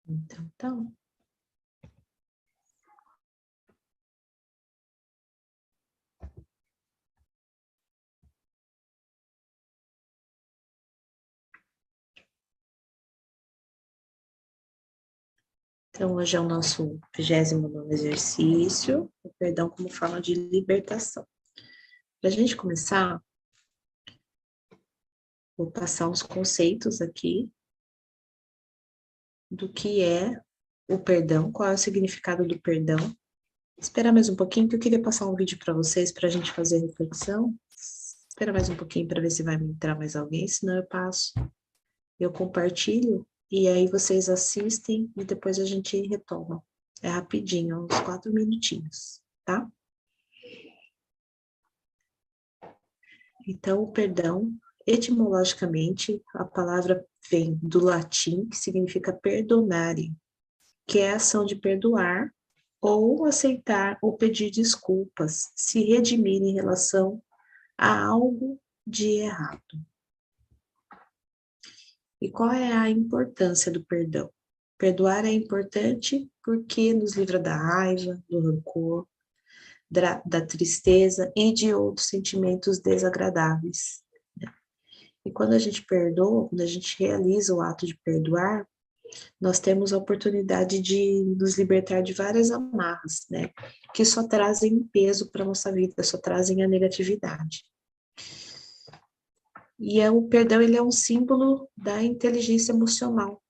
Então. Então, hoje é o nosso 29º exercício, o perdão como forma de libertação. Para a gente começar, vou passar uns conceitos aqui do que é o perdão, qual é o significado do perdão. Esperar mais um pouquinho, que eu queria passar um vídeo para vocês, para a gente fazer reflexão. Espera mais um pouquinho para ver se vai entrar mais alguém, senão eu passo, eu compartilho, e aí vocês assistem e depois a gente retoma. É rapidinho, uns 4 minutinhos, tá? Então, o perdão, etimologicamente, a palavra vem do latim, que significa perdonare, que é a ação de perdoar ou aceitar ou pedir desculpas, se redimir em relação a algo de errado. E qual é a importância do perdão? Perdoar é importante porque nos livra da raiva, do rancor, da tristeza e de outros sentimentos desagradáveis. E quando a gente perdoa, quando a gente realiza o ato de perdoar, nós temos a oportunidade de nos libertar de várias amarras, né? Que só trazem peso para a nossa vida, só trazem a negatividade. E o perdão, ele é um símbolo da inteligência emocional.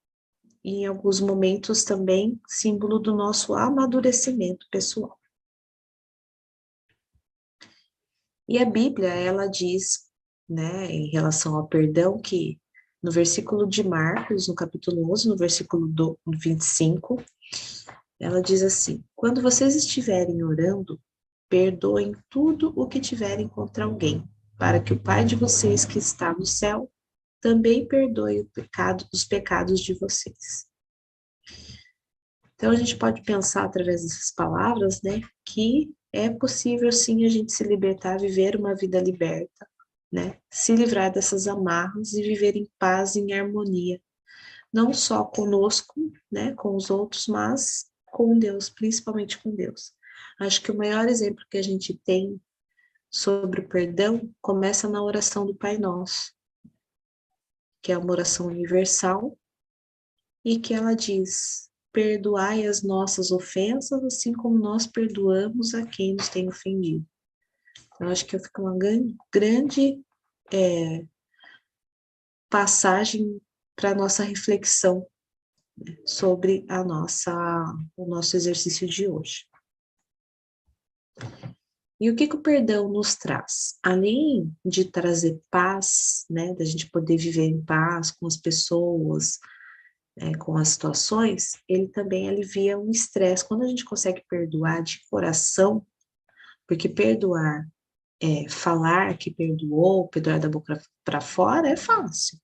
E em alguns momentos também, símbolo do nosso amadurecimento pessoal. E a Bíblia, ela diz, né, em relação ao perdão, que no versículo de Marcos, no capítulo 11, no versículo 25, ela diz assim: quando vocês estiverem orando, perdoem tudo o que tiverem contra alguém, para que o Pai de vocês que está no céu também perdoe os pecados de vocês. Então a gente pode pensar através dessas palavras, né, que é possível sim a gente se libertar, viver uma vida liberta, né, se livrar dessas amarras e viver em paz, em harmonia, não só conosco, né, com os outros, mas com Deus, principalmente com Deus. Acho que o maior exemplo que a gente tem sobre o perdão começa na oração do Pai Nosso, que é uma oração universal e que ela diz: perdoai as nossas ofensas, assim como nós perdoamos a quem nos tem ofendido. Eu acho que fica uma grande passagem para a nossa reflexão, né, sobre o nosso exercício de hoje. E o que o perdão nos traz? Além de trazer paz, né, da gente poder viver em paz com as pessoas, com as situações, ele também alivia um estresse. Quando a gente consegue perdoar de coração, porque perdoar, falar que perdoou, perdoar da boca para fora é fácil,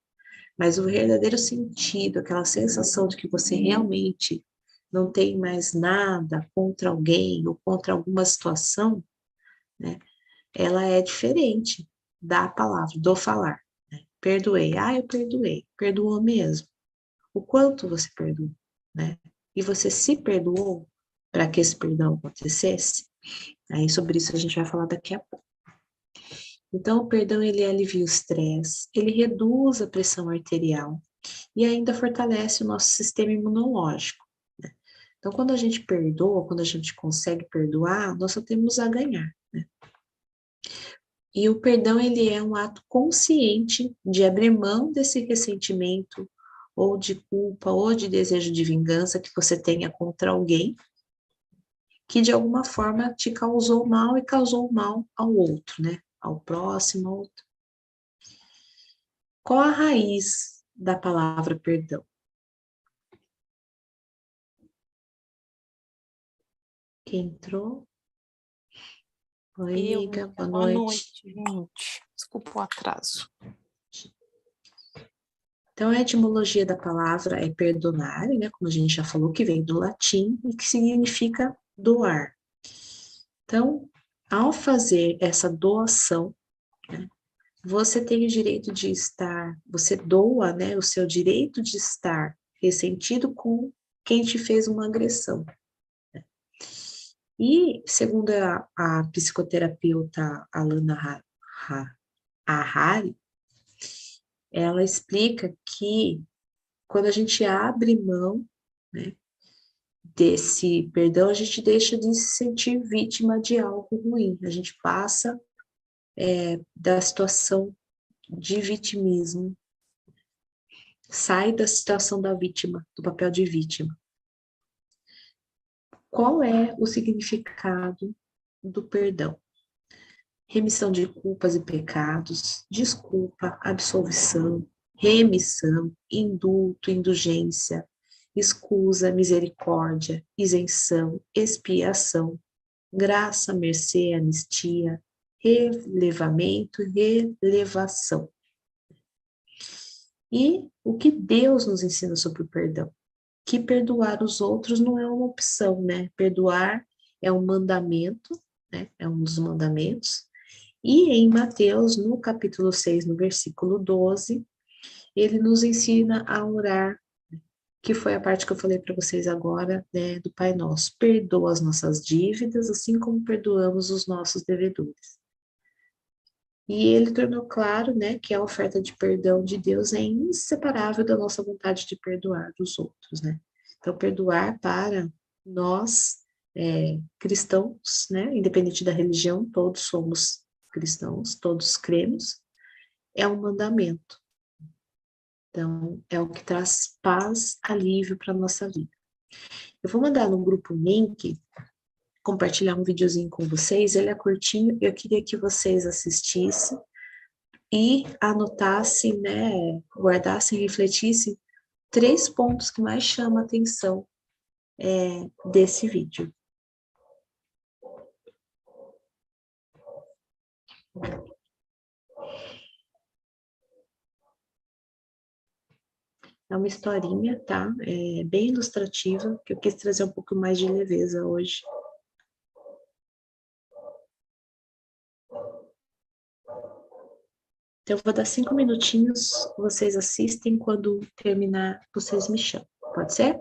mas o verdadeiro sentido, aquela sensação de que você realmente não tem mais nada contra alguém ou contra alguma situação, né, ela é diferente da palavra, do falar. Né? Perdoei, eu perdoei, perdoou mesmo. O quanto você perdoou, né? E você se perdoou para que esse perdão acontecesse? Aí sobre isso a gente vai falar daqui a pouco. Então, o perdão, ele alivia o estresse, ele reduz a pressão arterial e ainda fortalece o nosso sistema imunológico. Né? Então, quando a gente perdoa, quando a gente consegue perdoar, nós só temos a ganhar. Né? E o perdão, ele é um ato consciente de abrir mão desse ressentimento, ou de culpa, ou de desejo de vingança que você tenha contra alguém, que de alguma forma te causou mal e causou mal ao outro, né? Ao próximo, ao outro. Qual a raiz da palavra perdão? Quem entrou? Oi, amiga, boa noite. Gente. Desculpa o atraso. Então, a etimologia da palavra é perdonare, né? Como a gente já falou, que vem do latim e que significa doar. Então, ao fazer essa doação, né, você tem o direito de estar, você doa, né, o seu direito de estar ressentido com quem te fez uma agressão. E, segundo a psicoterapeuta Alana Ahari, ela explica que quando a gente abre mão, né, desse perdão, a gente deixa de se sentir vítima de algo ruim, a gente passa da situação de vitimismo, sai da situação da vítima, do papel de vítima. Qual é o significado do perdão? Remissão de culpas e pecados, desculpa, absolvição, remissão, indulto, indulgência, escusa, misericórdia, isenção, expiação, graça, mercê, anistia, relevamento, relevação. E o que Deus nos ensina sobre o perdão? Que perdoar os outros não é uma opção, né? Perdoar é um mandamento, né? É um dos mandamentos. E em Mateus, no capítulo 6, no versículo 12, ele nos ensina a orar, que foi a parte que eu falei para vocês agora, né, do Pai Nosso. Perdoa as nossas dívidas, assim como perdoamos os nossos devedores. E ele tornou claro, né, que a oferta de perdão de Deus é inseparável da nossa vontade de perdoar os outros, né? Então, perdoar para nós, cristãos, né, independente da religião, todos somos cristãos, todos cremos, é um mandamento. Então, é o que traz paz, alívio para a nossa vida. Eu vou mandar no grupo link, compartilhar um videozinho com vocês, ele é curtinho, eu queria que vocês assistissem e anotassem, né, guardassem, refletissem 3 pontos que mais chamam a atenção desse vídeo. É uma historinha, tá? É bem ilustrativa, que eu quis trazer um pouco mais de leveza hoje. Então, eu vou dar 5 minutinhos, vocês assistem, quando terminar, vocês me chamam. Pode ser?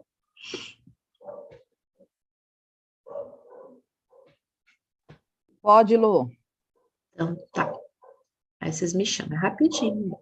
Pode, Lu. Então, tá. Aí vocês me chamam, é rapidinho.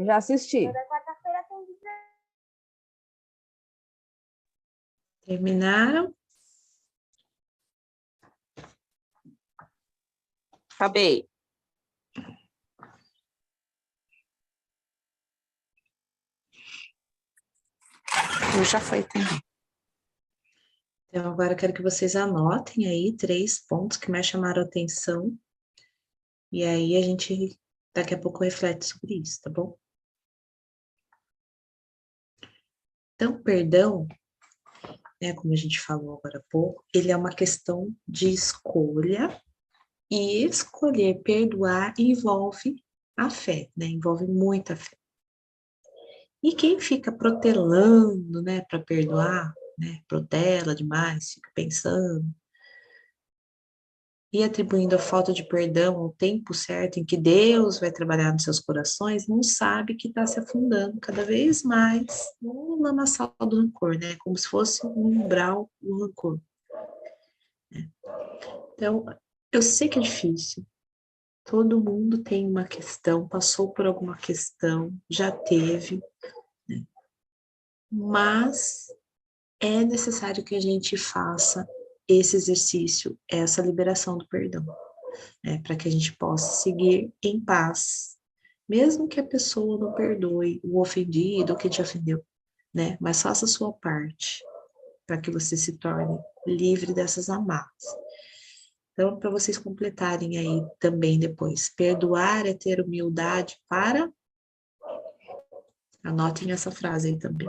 Já assisti. Terminaram? Acabei. Eu já foi também. Então, agora eu quero que vocês anotem aí 3 pontos que mais chamaram a atenção. E aí a gente daqui a pouco reflete sobre isso, tá bom? Então, perdão, né, como a gente falou agora há pouco, ele é uma questão de escolha, e escolher perdoar envolve a fé, né? Envolve muita fé. E quem fica protelando, né, para perdoar, né, protela demais, fica pensando e atribuindo a falta de perdão ao tempo certo em que Deus vai trabalhar nos seus corações, não sabe que está se afundando cada vez mais no lamaçal do rancor, né? Como se fosse um umbral do rancor. Né? Então, eu sei que é difícil. Todo mundo tem uma questão, passou por alguma questão, já teve, né? Mas é necessário que a gente faça esse exercício, essa liberação do perdão, né, para que a gente possa seguir em paz, mesmo que a pessoa não perdoe o ofendido ou quem te ofendeu, né, mas faça a sua parte, para que você se torne livre dessas amarras. Então, para vocês completarem aí também depois, perdoar é ter humildade para... Anotem essa frase aí também.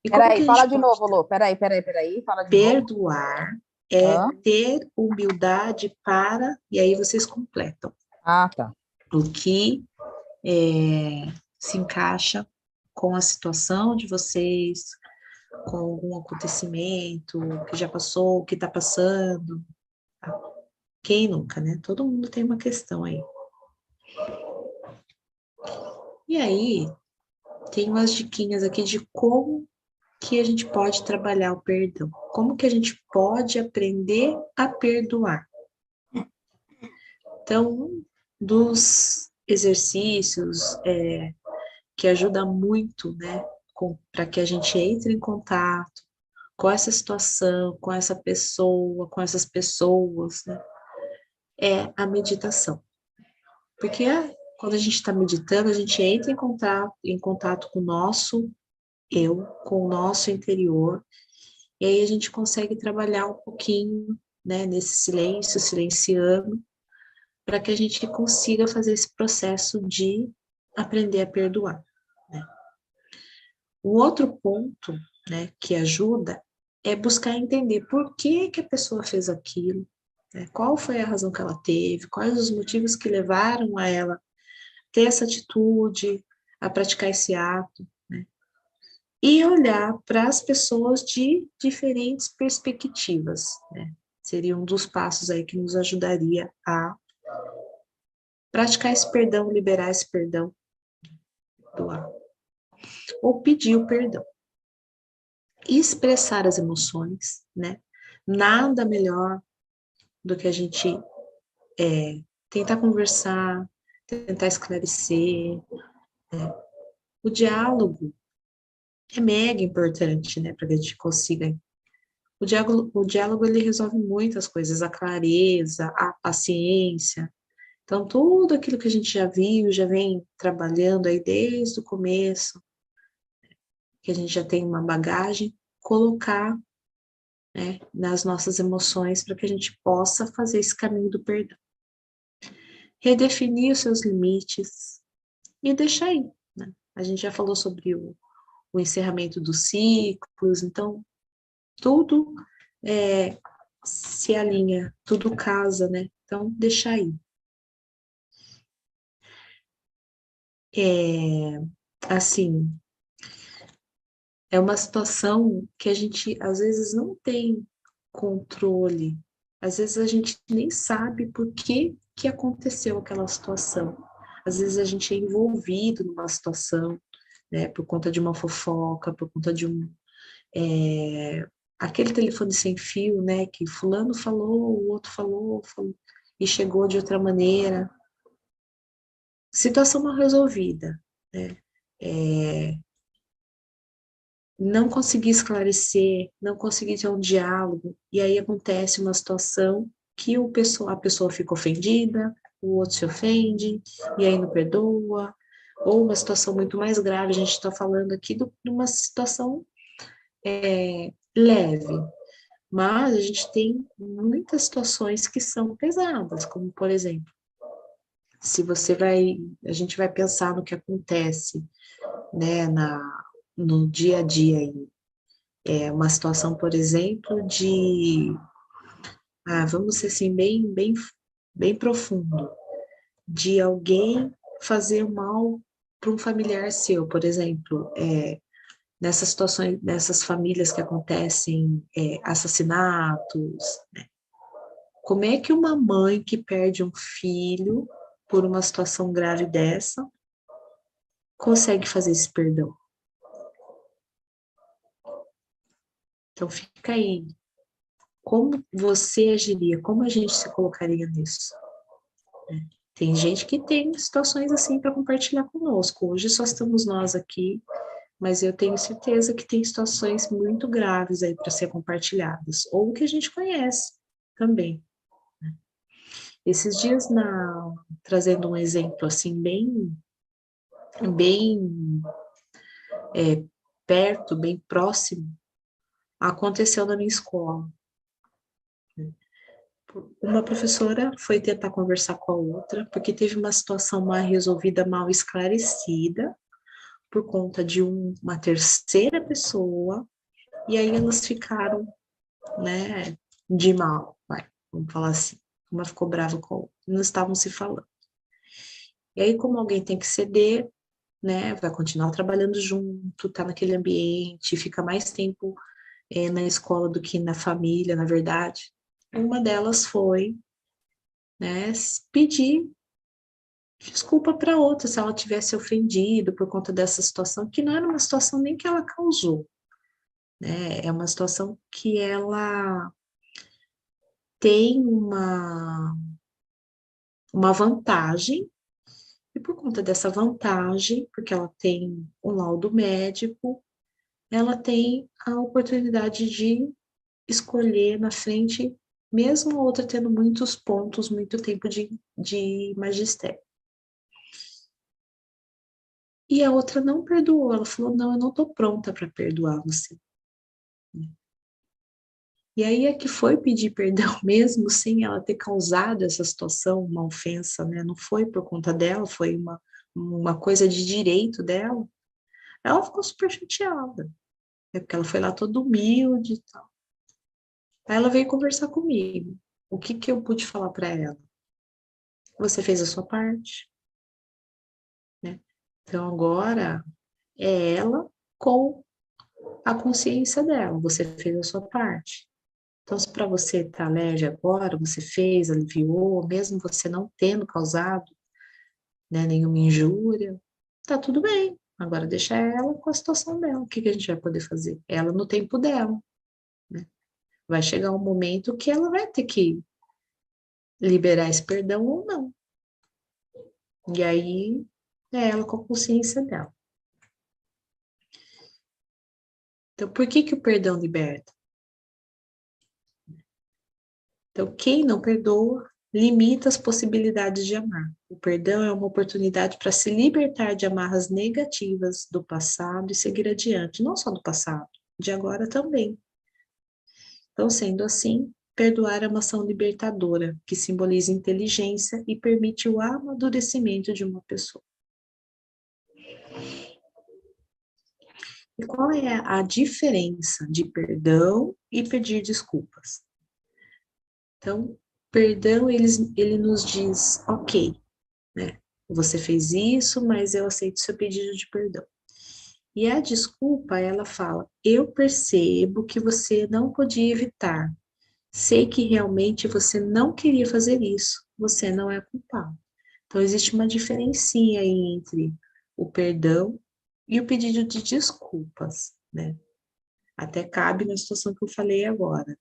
E como que Peraí, a fala gente de pode novo, Lô. Peraí, fala de novo. perdoar é ter humildade para, e aí vocês completam Ah, tá. o que se encaixa com a situação de vocês, com algum acontecimento que já passou, que está passando. Tá? Quem nunca, né? Todo mundo tem uma questão aí. E aí, tem umas diquinhas aqui de como que a gente pode trabalhar o perdão. Como que a gente pode aprender a perdoar. Então, um dos exercícios que ajuda muito, né, para que a gente entre em contato com essa situação, com essa pessoa, com essas pessoas, né, é a meditação. Porque quando a gente está meditando, a gente entra em contato com o nosso eu, com o nosso interior, e aí a gente consegue trabalhar um pouquinho, né, nesse silêncio, silenciando, para que a gente consiga fazer esse processo de aprender a perdoar. Né? Um outro ponto, né, que ajuda é buscar entender por que que a pessoa fez aquilo, né? Qual foi a razão que ela teve, quais os motivos que levaram a ela ter essa atitude, a praticar esse ato, né? E olhar para as pessoas de diferentes perspectivas, né? Seria um dos passos aí que nos ajudaria a praticar esse perdão, liberar esse perdão, doar. Ou pedir o perdão. Expressar as emoções, né? Nada melhor do que a gente tentar conversar, tentar esclarecer. Né? O diálogo é mega importante, né? Para que a gente consiga. O diálogo ele resolve muitas coisas, a clareza, a paciência. Então, tudo aquilo que a gente já viu, já vem trabalhando aí desde o começo, que a gente já tem uma bagagem, colocar, né, nas nossas emoções para que a gente possa fazer esse caminho do perdão. Redefinir os seus limites e deixar aí. Né? A gente já falou sobre o encerramento dos ciclos, então tudo se alinha, tudo casa, né? Então, deixa aí. Assim, é uma situação que a gente, às vezes, não tem controle. Às vezes, a gente nem sabe por que aconteceu aquela situação. Às vezes, a gente é envolvido numa situação, né, por conta de uma fofoca, por conta de aquele telefone sem fio, né, que fulano falou, o outro falou, e chegou de outra maneira. Situação mal resolvida, né? Não conseguir esclarecer, não conseguir ter um diálogo, e aí acontece uma situação que a pessoa fica ofendida, o outro se ofende, e aí não perdoa, ou uma situação muito mais grave, a gente está falando aqui de uma situação leve, mas a gente tem muitas situações que são pesadas, como por exemplo, se você vai, a gente vai pensar no que acontece, né, no dia a dia aí. É uma situação, por exemplo, vamos ser assim, bem profundo, de alguém fazer mal para um familiar seu, por exemplo, nessas situações, nessas famílias que acontecem assassinatos, né? Como é que uma mãe que perde um filho por uma situação grave dessa consegue fazer esse perdão? Então fica aí. Como você agiria? Como a gente se colocaria nisso? Tem gente que tem situações assim para compartilhar conosco. Hoje só estamos nós aqui, mas eu tenho certeza que tem situações muito graves aí para ser compartilhadas, ou que a gente conhece também. Esses dias, trazendo um exemplo assim, bem perto, bem próximo, aconteceu na minha escola. Uma professora foi tentar conversar com a outra, porque teve uma situação mal resolvida, mal esclarecida, por conta de uma terceira pessoa, e aí elas ficaram, né, de mal, vamos falar assim. Uma ficou brava com a outra, não estavam se falando. E aí, como alguém tem que ceder, né, vai continuar trabalhando junto, tá naquele ambiente, fica mais tempo na escola do que na família, na verdade. Uma delas foi, né, pedir desculpa para outra se ela tivesse ofendido por conta dessa situação, que não era uma situação nem que ela causou, né? É uma situação que ela tem uma vantagem, e por conta dessa vantagem, porque ela tem um laudo médico, ela tem a oportunidade de escolher na frente, mesmo a outra tendo muitos pontos, muito tempo de magistério. E a outra não perdoou, ela falou, não, eu não estou pronta para perdoar você. E aí é que foi pedir perdão mesmo, sem ela ter causado essa situação, uma ofensa, né? Não foi por conta dela, foi uma coisa de direito dela. Ela ficou super chateada, né? Porque ela foi lá toda humilde e tal. Aí ela veio conversar comigo. O que que eu pude falar para ela? Você fez a sua parte, né? Então agora é ela com a consciência dela. Você fez a sua parte. Então, se para você está leve agora, você fez, aliviou, mesmo você não tendo causado, né, nenhuma injúria, tá tudo bem. Agora deixa ela com a situação dela. O que que a gente vai poder fazer? Ela no tempo dela, né? Vai chegar um momento que ela vai ter que liberar esse perdão ou não. E aí é ela com a consciência dela. Então, por que que o perdão liberta? Então, quem não perdoa limita as possibilidades de amar. O perdão é uma oportunidade para se libertar de amarras negativas do passado e seguir adiante, não só do passado, de agora também. Então, sendo assim, perdoar é uma ação libertadora, que simboliza inteligência e permite o amadurecimento de uma pessoa. E qual é a diferença de perdão e pedir desculpas? Então, perdão, ele nos diz, ok, né? Você fez isso, mas eu aceito seu pedido de perdão. E a desculpa, ela fala, eu percebo que você não podia evitar. Sei que realmente você não queria fazer isso. Você não é culpado. Então, existe uma diferencinha aí entre o perdão e o pedido de desculpas, né? Até cabe na situação que eu falei agora,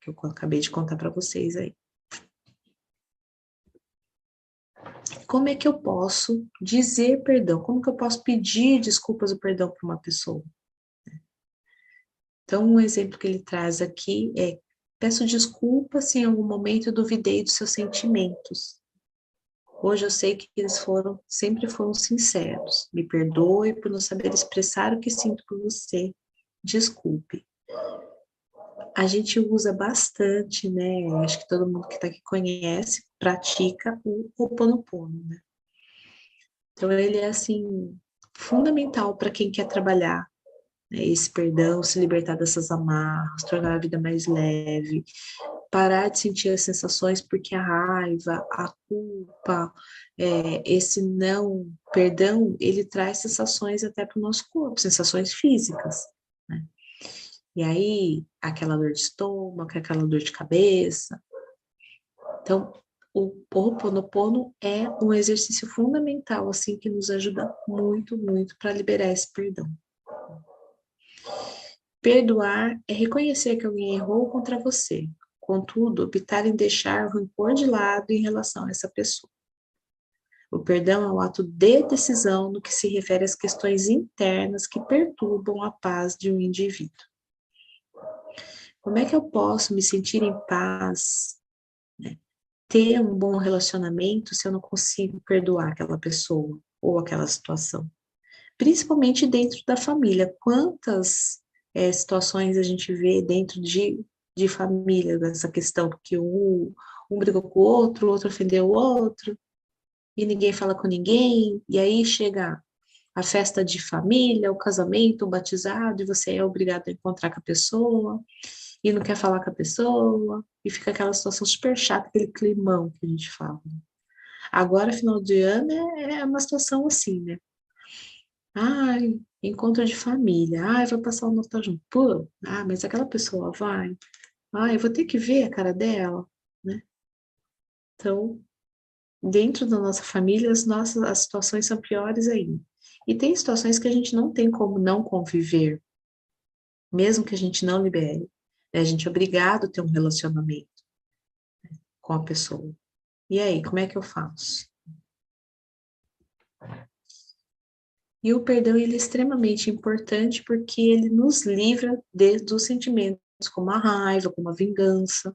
que eu acabei de contar para vocês aí. como é que eu posso dizer perdão? Como que eu posso pedir desculpas ou perdão para uma pessoa? Então, um exemplo que ele traz aqui é: peço desculpas se em algum momento eu duvidei dos seus sentimentos. Hoje eu sei que eles sempre foram sinceros. Me perdoe por não saber expressar o que sinto por você. Desculpe. A gente usa bastante, né? Acho que todo mundo que está aqui conhece, pratica o Ho'oponopono, né? Então ele é assim fundamental para quem quer trabalhar, né, esse perdão, se libertar dessas amarras, tornar a vida mais leve, parar de sentir as sensações, porque a raiva, a culpa, esse não perdão, ele traz sensações até para o nosso corpo, sensações físicas, né? E aí, aquela dor de estômago, aquela dor de cabeça. Então, o Ho'oponopono é um exercício fundamental, assim, que nos ajuda muito, muito para liberar esse perdão. Perdoar é reconhecer que alguém errou contra você, contudo, optar em deixar o rancor de lado em relação a essa pessoa. O perdão é um ato de decisão no que se refere às questões internas que perturbam a paz de um indivíduo. Como é que eu posso me sentir em paz, né, ter um bom relacionamento se eu não consigo perdoar aquela pessoa ou aquela situação? Principalmente dentro da família. Quantas situações a gente vê dentro de família, dessa questão que um brigou com o outro ofendeu o outro, e ninguém fala com ninguém, e aí chega a festa de família, o casamento, o batizado, e você é obrigado a encontrar com a pessoa, e não quer falar com a pessoa, e fica aquela situação super chata, aquele climão que a gente fala. Agora, final de ano, é uma situação assim, né? Ai, encontro de família. Ai, vai passar o Natal junto. Pô, mas aquela pessoa vai. Ai, eu vou ter que ver a cara dela, né? Então, dentro da nossa família, as situações são piores ainda. E tem situações que a gente não tem como não conviver, mesmo que a gente não libere, né? A gente é obrigado a ter um relacionamento com a pessoa. E aí, como é que eu faço? E o perdão, ele é extremamente importante porque ele nos livra dos sentimentos como a raiva, como a vingança,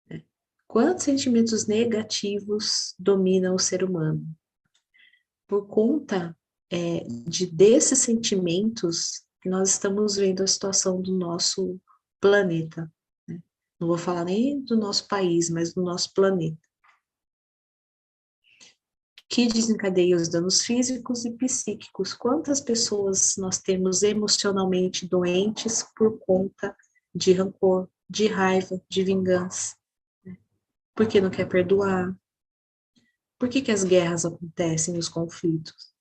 né? Quantos sentimentos negativos dominam o ser humano? Por conta desses sentimentos que nós estamos vendo a situação do nosso planeta, né? Não vou falar nem do nosso país, mas do nosso planeta, que desencadeia os danos físicos e psíquicos. Quantas pessoas nós temos emocionalmente doentes por conta de rancor, de raiva, de vingança? Porque não quer perdoar? Por que as guerras acontecem, os conflitos?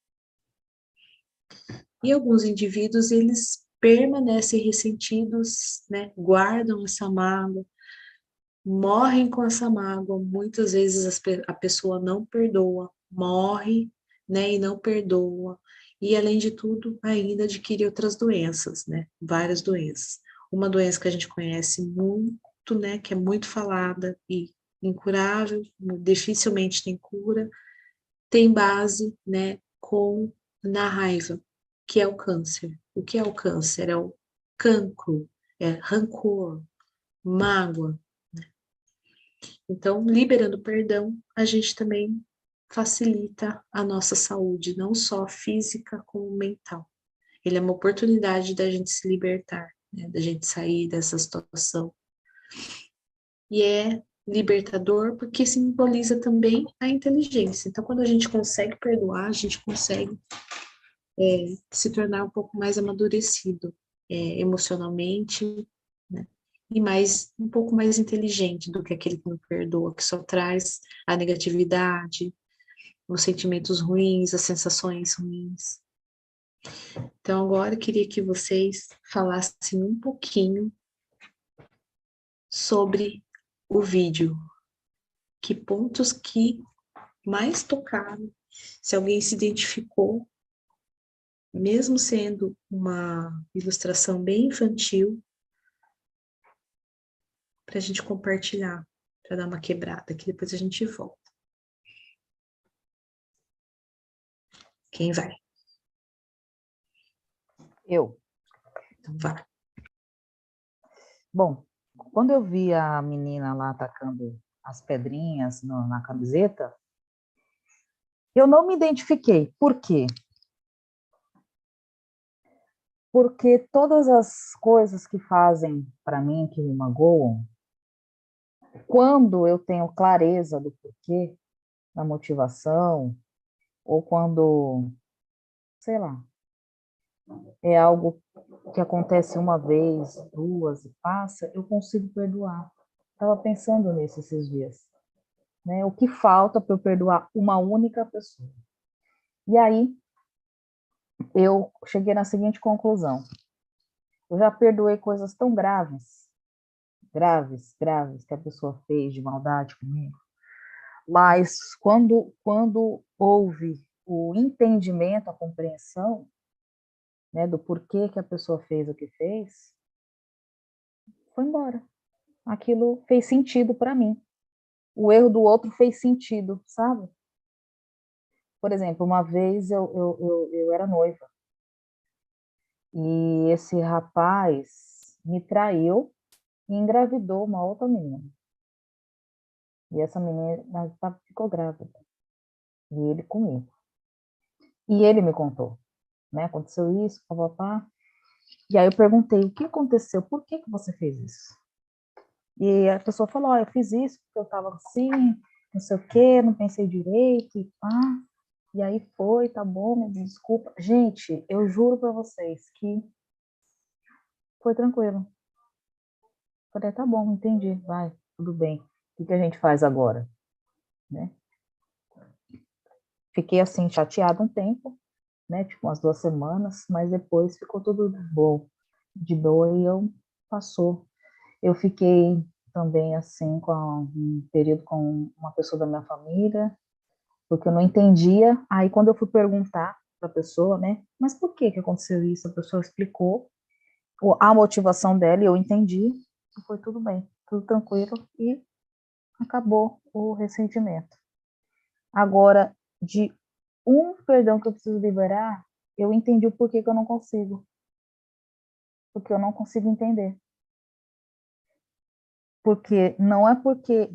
E alguns indivíduos, eles permanecem ressentidos, né? Guardam essa mágoa, morrem com essa mágoa. Muitas vezes a pessoa não perdoa, morre, né, e não perdoa. E, além de tudo, ainda adquire outras doenças, né? Várias doenças. Uma doença que a gente conhece muito, né, que é muito falada e incurável, dificilmente tem cura, tem base, né, na raiva, que é o câncer. O que é o câncer? É o cancro, é rancor, mágoa. Então, liberando perdão, a gente também facilita a nossa saúde, não só física, como mental. Ele é uma oportunidade da gente se libertar, né, da gente sair dessa situação. E é libertador porque simboliza também a inteligência. Então, quando a gente consegue perdoar, a gente consegue se tornar um pouco mais amadurecido emocionalmente, né? E um pouco mais inteligente do que aquele que não perdoa, que só traz a negatividade, os sentimentos ruins, as sensações ruins. Então, agora eu queria que vocês falassem um pouquinho sobre o vídeo. Que pontos que mais tocaram, se alguém se identificou, mesmo sendo uma ilustração bem infantil, para a gente compartilhar, para dar uma quebrada, que depois a gente volta. Quem vai? Eu. Então vai. Bom, quando eu vi a menina lá atacando as pedrinhas na camiseta, eu não me identifiquei. Por quê? Porque todas as coisas que fazem para mim, que me magoam, quando eu tenho clareza do porquê, da motivação, ou quando, sei lá, é algo que acontece uma vez, duas e passa, eu consigo perdoar. Estava pensando nisso esses dias, né? O que falta para eu perdoar uma única pessoa? E aí eu cheguei na seguinte conclusão: eu já perdoei coisas tão graves, graves que a pessoa fez de maldade comigo, mas quando houve o entendimento, a compreensão, né, do porquê que a pessoa fez o que fez, foi embora. Aquilo fez sentido para mim. O erro do outro fez sentido, sabe? Por exemplo, uma vez eu era noiva e esse rapaz me traiu e engravidou uma outra menina. E essa menina ficou grávida. E ele comigo. E ele me contou, né? Aconteceu isso, papapá. E aí eu perguntei, o que aconteceu? Por que você fez isso? E a pessoa falou, eu fiz isso porque eu estava assim, não sei o quê, não pensei direito, e pá. E aí foi, tá bom, me desculpa. Gente, eu juro para vocês que foi tranquilo. Falei, tá bom, entendi, vai, tudo bem. O que a gente faz agora? Né? Fiquei assim, chateada um tempo, né? Tipo, umas 2 semanas, mas depois ficou tudo bom, de boa, e eu passou. Eu fiquei também assim, com um período com uma pessoa da minha família, porque eu não entendia. Aí, quando eu fui perguntar para a pessoa, né? Mas por que aconteceu isso? A pessoa explicou a motivação dela e eu entendi. E foi tudo bem, tudo tranquilo e acabou o ressentimento. Agora, de um perdão que eu preciso liberar, eu entendi o porquê que eu não consigo. Porque eu não consigo entender. Porque não é porque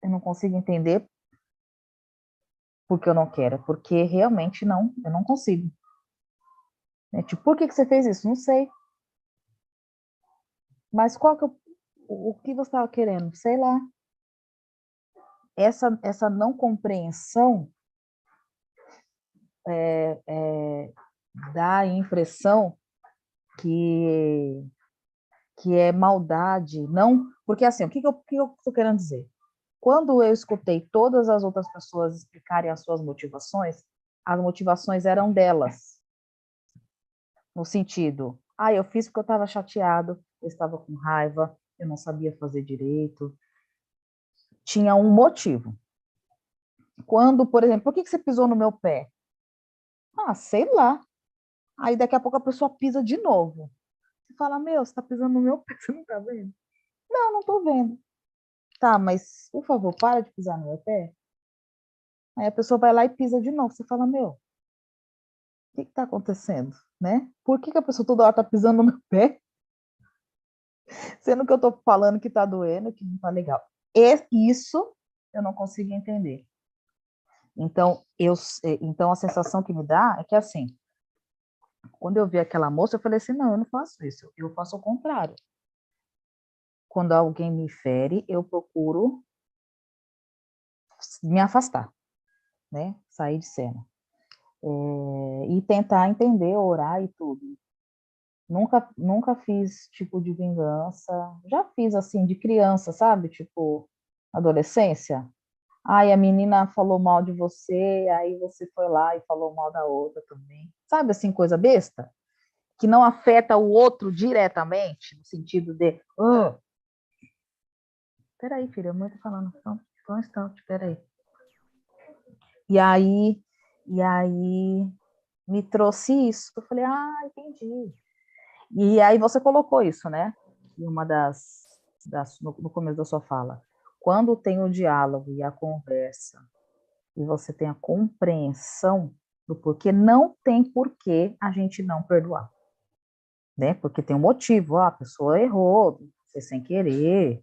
eu não consigo entender porque eu não quero, é porque realmente não, eu não consigo. É tipo, por que você fez isso? Não sei. Mas qual que o que você estava querendo? Sei lá. Essa não compreensão dá a impressão que, que é maldade, não, porque assim, o que eu estou querendo dizer? Quando eu escutei todas as outras pessoas explicarem as suas motivações, as motivações eram delas, no sentido, eu fiz porque eu estava chateado, eu estava com raiva, eu não sabia fazer direito, tinha um motivo. Quando, por exemplo, por que você pisou no meu pé? Sei lá. Aí daqui a pouco a pessoa pisa de novo. Você fala, meu, você tá pisando no meu pé, você não tá vendo? Não, não tô vendo. Tá, mas, por favor, para de pisar no meu pé. Aí a pessoa vai lá e pisa de novo. Você fala, meu, o que tá acontecendo? Né? Por que a pessoa toda hora tá pisando no meu pé? Sendo que eu tô falando que tá doendo, que não tá legal. Isso eu não consigo entender. Então a sensação que me dá é que assim, quando eu vi aquela moça, eu falei assim, não, eu não faço isso, eu faço o contrário. Quando alguém me fere, eu procuro me afastar, né? Sair de cena. E tentar entender, orar e tudo. Nunca fiz tipo de vingança. Já fiz assim de criança, sabe? Tipo, adolescência. Ai, a menina falou mal de você, aí você foi lá e falou mal da outra também. Sabe assim, coisa besta? Que não afeta o outro diretamente, no sentido de, peraí, filha, a mãe tá falando, só um instante, peraí. E aí me trouxe isso. Eu falei, entendi. E aí você colocou isso, né? Em uma no começo da sua fala. Quando tem o diálogo e a conversa, e você tem a compreensão, do porquê, não tem porquê a gente não perdoar, né? Porque tem um motivo, a pessoa errou, fez sem querer,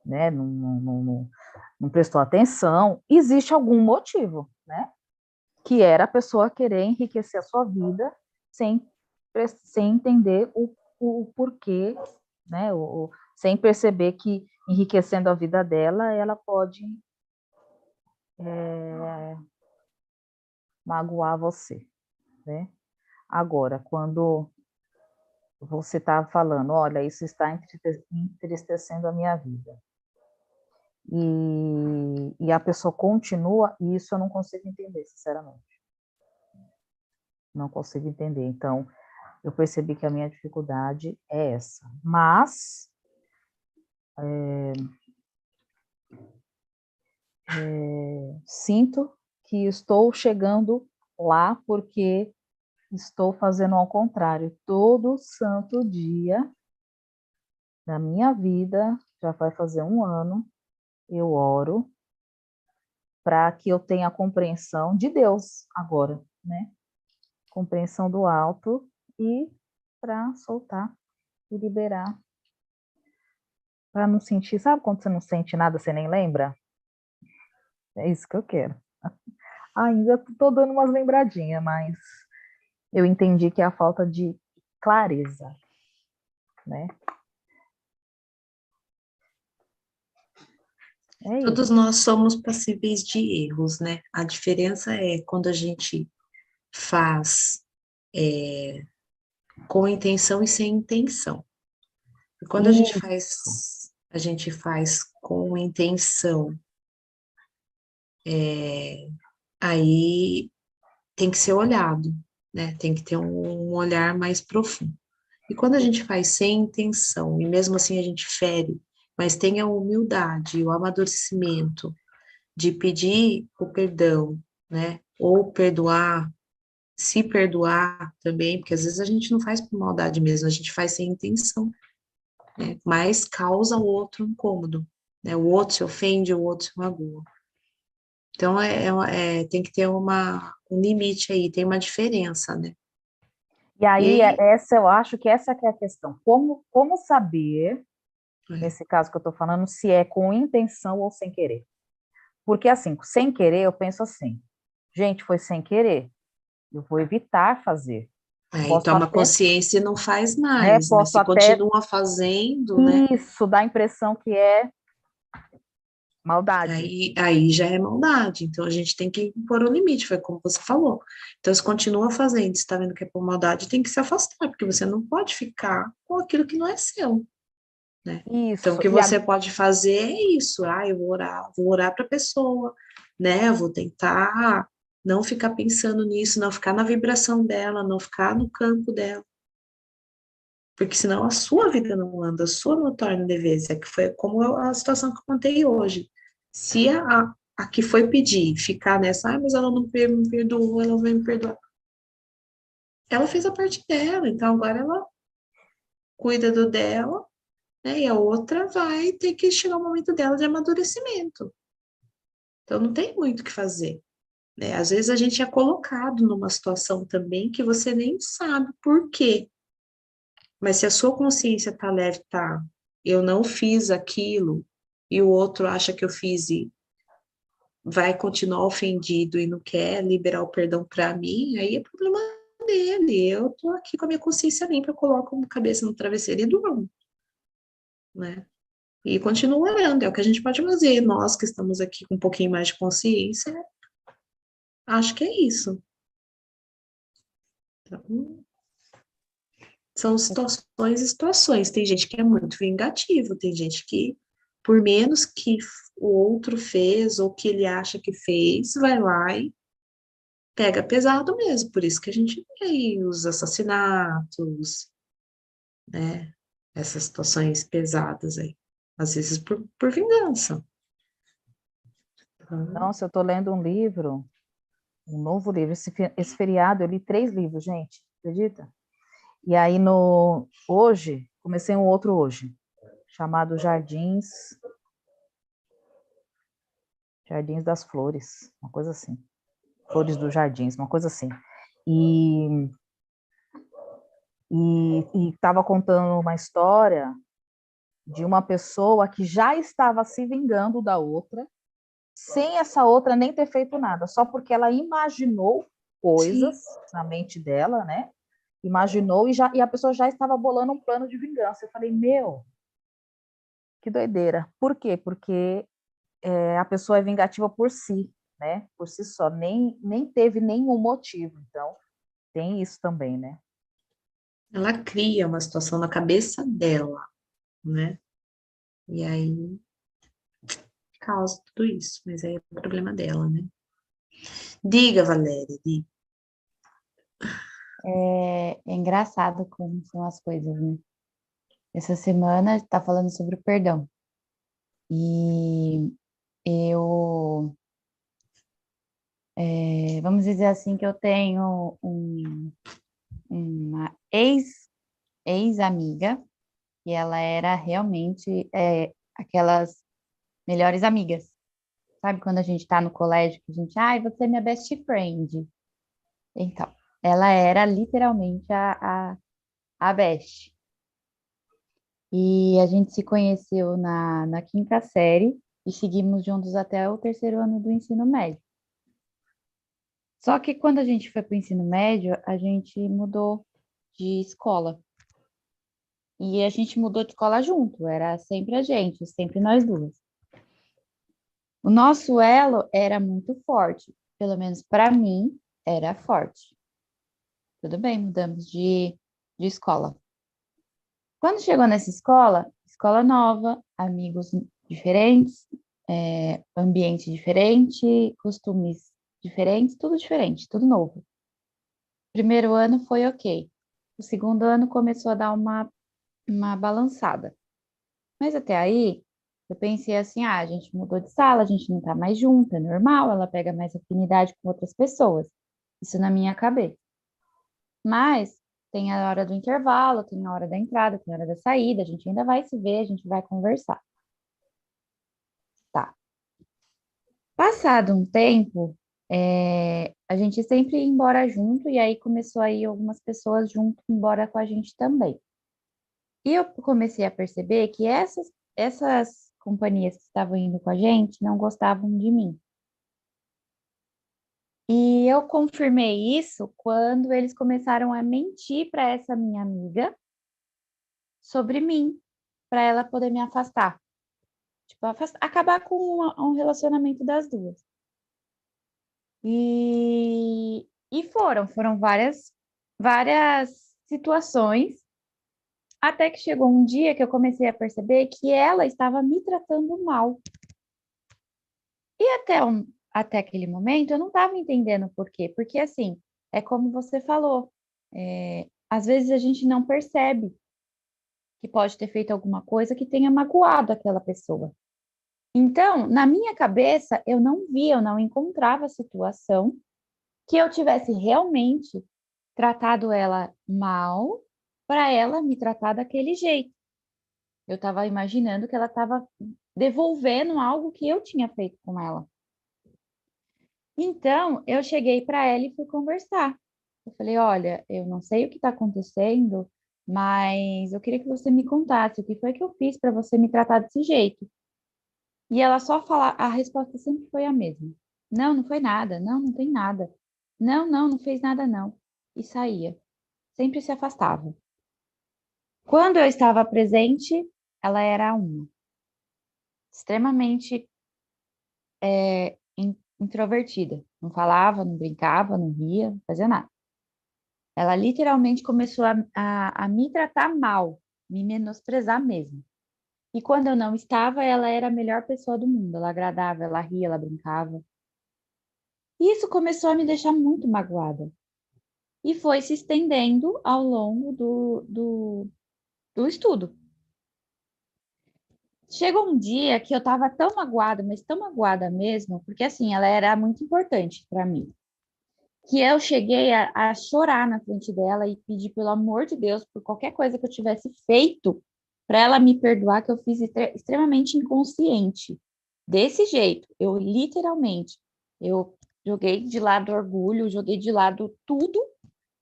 né? Não prestou atenção, existe algum motivo, né? Que era a pessoa querer enriquecer a sua vida sem entender o porquê, né? Sem perceber que enriquecendo a vida dela, ela pode magoar você, né? Agora, quando você está falando, olha, isso está entristecendo a minha vida, e a pessoa continua, e isso eu não consigo entender, sinceramente. Não consigo entender. Então, eu percebi que a minha dificuldade é essa. Mas, sinto que estou chegando lá porque estou fazendo ao contrário. Todo santo dia da minha vida, já vai fazer um ano, eu oro para que eu tenha a compreensão de Deus agora, né? Compreensão do alto e para soltar e liberar. Para não sentir, sabe quando você não sente nada, você nem lembra? É isso que eu quero. Ainda estou dando umas lembradinhas, mas eu entendi que é a falta de clareza, né? É Todos isso. nós somos passíveis de erros, né? A diferença é quando a gente faz com intenção e sem intenção. E quando a gente faz com intenção, aí tem que ser olhado, né? Tem que ter um olhar mais profundo. E quando a gente faz sem intenção, e mesmo assim a gente fere, mas tem a humildade, o amadurecimento de pedir o perdão, né? Ou perdoar, se perdoar também, porque às vezes a gente não faz por maldade mesmo, a gente faz sem intenção, né? Mas causa o outro incômodo, né? O outro se ofende, o outro se magoa. Então, tem que ter um limite aí, tem uma diferença, né? E E aí, aí, eu acho que essa que é a questão. Como saber, é, nesse caso que eu estou falando, se é com intenção ou sem querer? Porque, assim, sem querer, eu penso assim, gente, foi sem querer, eu vou evitar fazer. aí Posso toma até, consciência e não faz né, mais, mas posso se até continua fazendo, né? isso, dar a impressão que é maldade. Aí já é maldade. Então a gente tem que pôr o limite, foi como você falou. Então, se continua fazendo, se está vendo que é por maldade, tem que se afastar, porque você não pode ficar com aquilo que não é seu, né? Então, o Isso, que você pode fazer é isso. Ah, eu vou orar para a pessoa, né? Eu vou tentar não ficar pensando nisso, não ficar na vibração dela, não ficar no campo dela. Porque senão a sua vida não anda, a sua não torna devesa, que foi como a situação que eu contei hoje. Se a que foi pedir ficar nessa, mas ela não me perdoou, ela não vai me perdoar. Ela fez a parte dela, então agora ela cuida do dela, né? E a outra vai ter que chegar o momento dela de amadurecimento. Então não tem muito o que fazer, né? Às vezes a gente é colocado numa situação também que você nem sabe por quê. Mas se a sua consciência está leve, tá, eu não fiz aquilo, e o outro acha que eu fiz e vai continuar ofendido e não quer liberar o perdão para mim, aí é problema dele. Eu tô aqui com a minha consciência limpa, eu coloco a cabeça no travesseiro e durmo, né? E continuo orando, é o que a gente pode fazer. Nós que estamos aqui com um pouquinho mais de consciência, acho que é isso. Então, são situações e situações. Tem gente que é muito vingativo, tem gente que, por menos que o outro fez ou que ele acha que fez, vai lá e pega pesado mesmo. Por isso que a gente vê aí os assassinatos, né? Essas situações pesadas aí. Às vezes por vingança. Então, nossa, eu estou lendo um livro, um novo livro, esse feriado eu li 3 livros, gente, acredita? E aí hoje, comecei um outro hoje, chamado Jardins das Flores, uma coisa assim. Flores dos Jardins, uma coisa assim. E estava contando uma história de uma pessoa que já estava se vingando da outra, sem essa outra nem ter feito nada, só porque ela imaginou coisas Sim, na mente dela, né? Imaginou e a pessoa já estava bolando um plano de vingança. Eu falei, meu, que doideira. Por quê? Porque a pessoa é vingativa por si, né? Por si só, nem teve nenhum motivo. Então, tem isso também, né? ela cria uma situação na cabeça dela, né? E aí causa tudo isso, mas aí é o problema dela, né? Diga, Valéria, diga. É engraçado como são as coisas, né? Essa semana está falando sobre o perdão. E eu, vamos dizer assim, que eu tenho uma ex-amiga, e ela era realmente aquelas melhores amigas. Sabe quando a gente está no colégio, que a gente, ai, você é minha best friend. Então, ela era literalmente a best. E a gente se conheceu na quinta série e seguimos juntos até o terceiro ano do ensino médio. Só que quando a gente foi para o ensino médio, a gente mudou de escola. E a gente mudou de escola junto, era sempre a gente, sempre nós duas. O nosso elo era muito forte, pelo menos para mim, era forte. Tudo bem, mudamos de escola. Quando chegou nessa escola, escola nova, amigos diferentes, ambiente diferente, costumes diferentes, tudo diferente, tudo novo. Primeiro ano foi ok. O segundo ano começou a dar uma balançada. Mas até aí, eu pensei assim, a gente mudou de sala, a gente não tá mais junto, é normal, ela pega mais afinidade com outras pessoas. Isso na minha cabeça. Mas tem a hora do intervalo, tem a hora da entrada, tem a hora da saída, a gente ainda vai se ver, a gente vai conversar. Tá. Passado um tempo, a gente sempre ia embora junto, e aí começou a ir algumas pessoas junto embora com a gente também. E eu comecei a perceber que essas companhias que estavam indo com a gente não gostavam de mim. E eu confirmei isso quando eles começaram a mentir para essa minha amiga sobre mim, para ela poder me afastar. Tipo, acabar com um relacionamento das duas. E foram várias situações, até que chegou um dia que eu comecei a perceber que ela estava me tratando mal. E até aquele momento eu não estava entendendo por quê. Porque, assim, é como você falou, às vezes a gente não percebe que pode ter feito alguma coisa que tenha magoado aquela pessoa. Então, na minha cabeça, eu não encontrava a situação que eu tivesse realmente tratado ela mal para ela me tratar daquele jeito. Eu estava imaginando que ela estava devolvendo algo que eu tinha feito com ela. Então, eu cheguei para ela e fui conversar. Eu falei, olha, eu não sei o que está acontecendo, mas eu queria que você me contasse o que foi que eu fiz para você me tratar desse jeito. E ela só fala, a resposta sempre foi a mesma. Não, não foi nada. Não, não tem nada. Não, não, não fez nada não. E saía. Sempre se afastava. Quando eu estava presente, ela era uma. Extremamente introvertida. Não falava, não brincava, não ria, não fazia nada. Ela literalmente começou a me tratar mal, me menosprezar mesmo. E quando eu não estava, ela era a melhor pessoa do mundo. Ela agradava, ela ria, ela brincava. E isso começou a me deixar muito magoada. E foi se estendendo ao longo do estudo. Chegou um dia que eu estava tão magoada, mas tão magoada mesmo, porque assim, ela era muito importante para mim, que eu cheguei a chorar na frente dela e pedir, pelo amor de Deus, por qualquer coisa que eu tivesse feito, para ela me perdoar, que eu fiz extremamente inconsciente. Desse jeito, eu literalmente, eu joguei de lado o orgulho, joguei de lado tudo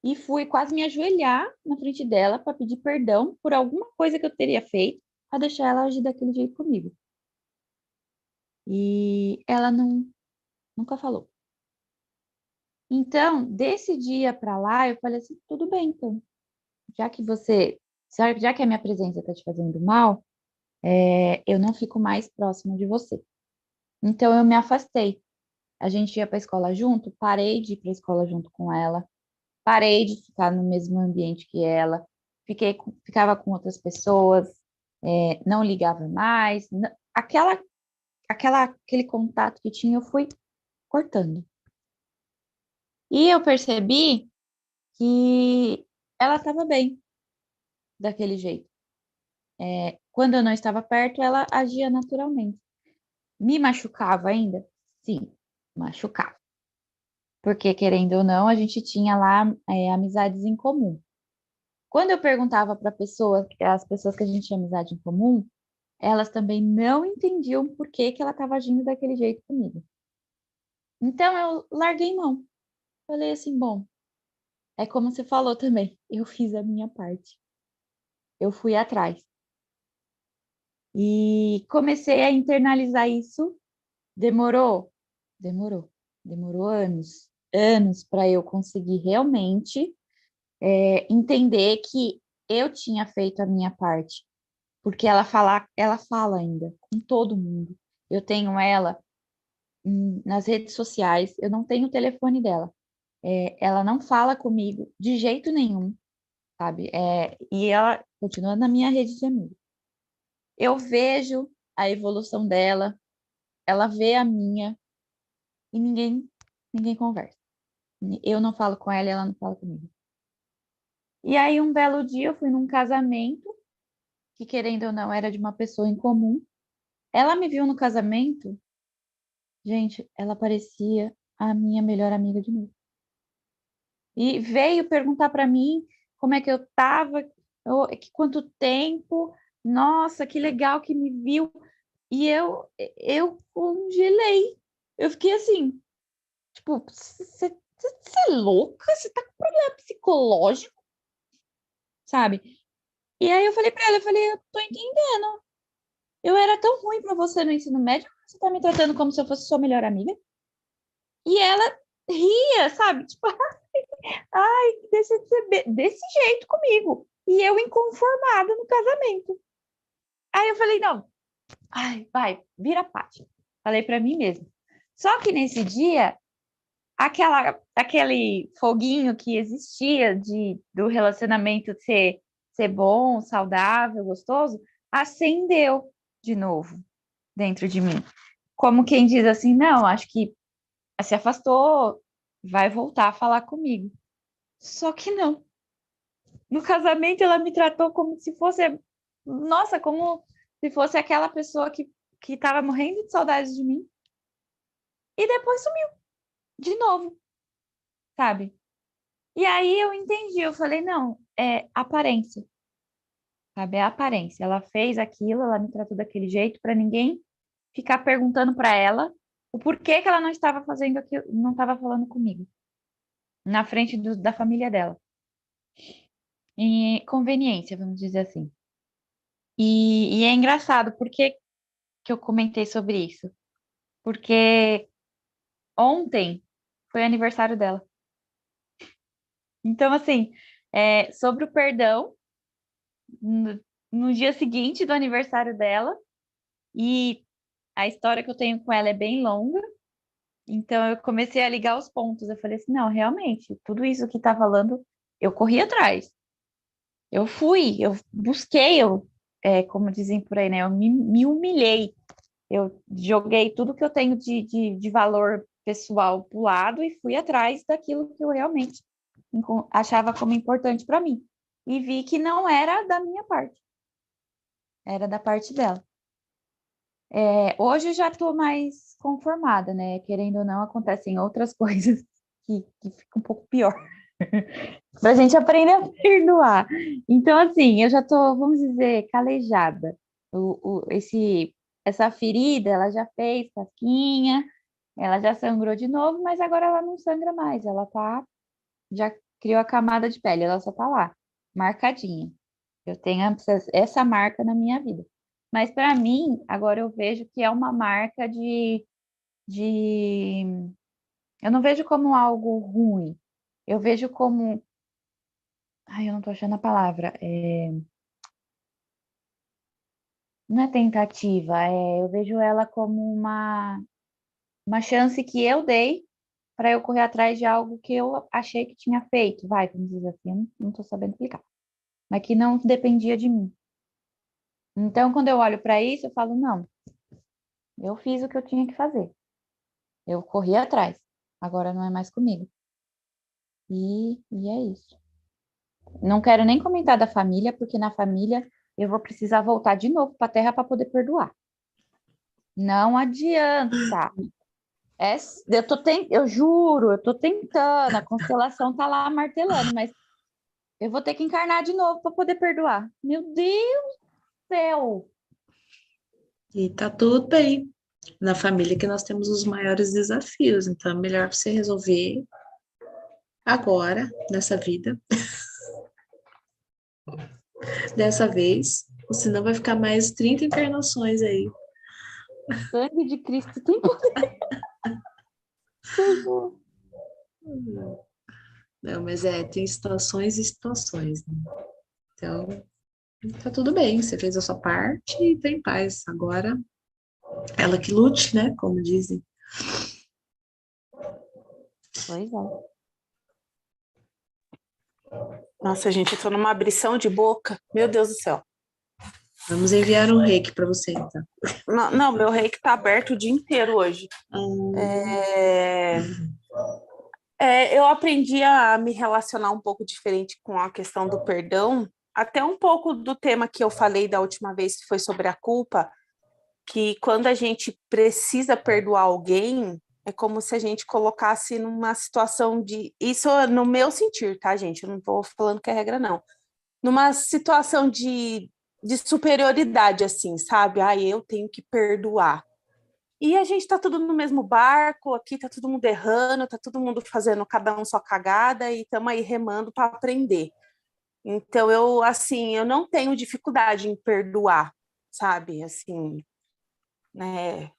e fui quase me ajoelhar na frente dela para pedir perdão por alguma coisa que eu teria feito para deixar ela agir daquele jeito comigo. E ela nunca falou. Então, desse dia para lá, eu falei assim, tudo bem, então, já que a minha presença está te fazendo mal, eu não fico mais próxima de você. Então, eu me afastei. A gente ia para a escola junto, parei de ir para a escola junto com ela, parei de ficar no mesmo ambiente que ela, ficava com outras pessoas, não ligava mais, aquele contato que tinha, eu fui cortando. E eu percebi que ela estava bem daquele jeito. Quando eu não estava perto, ela agia naturalmente. Me machucava ainda? Sim, machucava. Porque, querendo ou não, a gente tinha lá amizades em comum. Quando eu perguntava para as pessoas que a gente tinha amizade em comum, elas também não entendiam por que que ela estava agindo daquele jeito comigo. Então, eu larguei mão. Falei assim, bom, é como você falou também, eu fiz a minha parte. Eu fui atrás. E comecei a internalizar isso. Demorou? Demorou. Demorou anos para eu conseguir realmente entender que eu tinha feito a minha parte. Porque ela fala ainda com todo mundo. Eu tenho ela nas redes sociais, eu não tenho o telefone dela. Ela não fala comigo de jeito nenhum, sabe? E ela continua na minha rede de amigos. Eu vejo a evolução dela, ela vê a minha, e ninguém conversa. Eu não falo com ela e ela não fala comigo. E aí, um belo dia, eu fui num casamento, que querendo ou não, era de uma pessoa em comum. Ela me viu no casamento, gente, ela parecia a minha melhor amiga de novo. E veio perguntar para mim como é que eu tava, quanto tempo, nossa, que legal que me viu. E eu congelei. Eu fiquei assim, tipo, você é louca? Você tá com problema psicológico, sabe? E aí eu falei pra ela, eu falei, eu tô entendendo. Eu era tão ruim pra você no ensino médio, você tá me tratando como se eu fosse sua melhor amiga. E ela ria, sabe? Tipo, ai, deixa de ser desse jeito comigo. E eu inconformada no casamento. Aí eu falei, não, ai, vai, vira a página. Falei pra mim mesma. Só que nesse dia, aquele foguinho que existia do relacionamento ser bom, saudável, gostoso, acendeu de novo dentro de mim. Como quem diz assim, não, acho que se afastou, vai voltar a falar comigo. Só que não. No casamento, ela me tratou como se fosse, nossa, como se fosse aquela pessoa que estava morrendo de saudade de mim. E depois sumiu, de novo, sabe? E aí eu entendi, eu falei, não, é aparência, sabe? É aparência. Ela fez aquilo, ela me tratou daquele jeito para ninguém ficar perguntando para ela o porquê que ela não estava fazendo aquilo, não estava falando comigo, na frente da família dela. E conveniência, vamos dizer assim. E é engraçado, por que que eu comentei sobre isso? Porque ontem foi aniversário dela. Então, assim, sobre o perdão, no dia seguinte do aniversário dela, e a história que eu tenho com ela é bem longa, então eu comecei a ligar os pontos. Eu falei assim, não, realmente, tudo isso que tá falando, eu corri atrás. Eu fui, eu busquei, como dizem por aí, né? Eu me humilhei. Eu joguei tudo que eu tenho de valor pessoal pro lado e fui atrás daquilo que eu realmente achava como importante para mim. E vi que não era da minha parte, era da parte dela. Hoje eu já estou mais conformada, né? Querendo ou não, acontecem outras coisas que fica um pouco pior. Para a gente aprender a perdoar. Então, assim, eu já estou, vamos dizer, calejada. Essa ferida, ela já fez casquinha, Ela já sangrou de novo, mas agora ela não sangra mais. Ela já criou a camada de pele, ela só tá lá, marcadinha. Eu tenho essa marca na minha vida. Mas para mim, agora eu vejo que é uma marca de... Eu não vejo como algo ruim. Eu vejo como... Ai, eu não tô achando a palavra. Não é tentativa, eu vejo ela como uma chance que eu dei para eu correr atrás de algo que eu achei que tinha feito. Vai, vamos dizer assim, eu não tô sabendo explicar. Mas que não dependia de mim. Então, quando eu olho para isso, eu falo, não, eu fiz o que eu tinha que fazer. Eu corri atrás. Agora não é mais comigo. E é isso. Não quero nem comentar da família, porque na família eu vou precisar voltar de novo para a Terra para poder perdoar. Não adianta. Eu juro, eu tô tentando, a constelação tá lá martelando, mas eu vou ter que encarnar de novo para poder perdoar. Meu Deus do céu! E tá tudo bem. Na família que nós temos os maiores desafios, então é melhor você resolver agora, nessa vida, dessa vez, senão vai ficar mais 30 encarnações aí. Sangue de Cristo tem poder. Senhor. Não, mas tem situações e situações, né? Então, tá tudo bem, você fez a sua parte e tá em paz. Agora, ela que lute, né? Como dizem. Pois é. Nossa, gente, eu tô numa abrição de boca. Meu Deus do céu. Vamos enviar um reiki para você, então. Não, não, meu reiki tá aberto o dia inteiro hoje. Eu aprendi a me relacionar um pouco diferente com a questão do perdão, até um pouco do tema que eu falei da última vez, que foi sobre a culpa, que quando a gente precisa perdoar alguém, é como se a gente colocasse numa situação de... Isso no meu sentir, tá, gente? Eu não tô falando que é regra, não. Numa situação de superioridade, assim, sabe? Eu tenho que perdoar. E a gente tá tudo no mesmo barco, aqui tá todo mundo errando, tá todo mundo fazendo cada um sua cagada e estamos aí remando para aprender. Então, eu não tenho dificuldade em perdoar, sabe? Assim, né?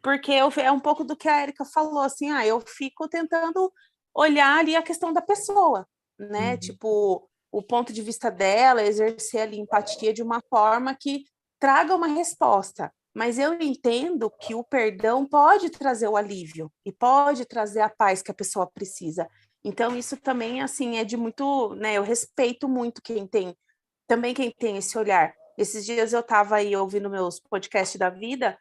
Porque é um pouco do que a Erika falou, assim, eu fico tentando olhar ali a questão da pessoa, né? Tipo, o ponto de vista dela, exercer ali empatia de uma forma que traga uma resposta. Mas eu entendo que o perdão pode trazer o alívio e pode trazer a paz que a pessoa precisa. Então, isso também, assim, é de muito, né? Eu respeito muito quem tem esse olhar. Esses dias eu estava aí ouvindo meus podcasts da vida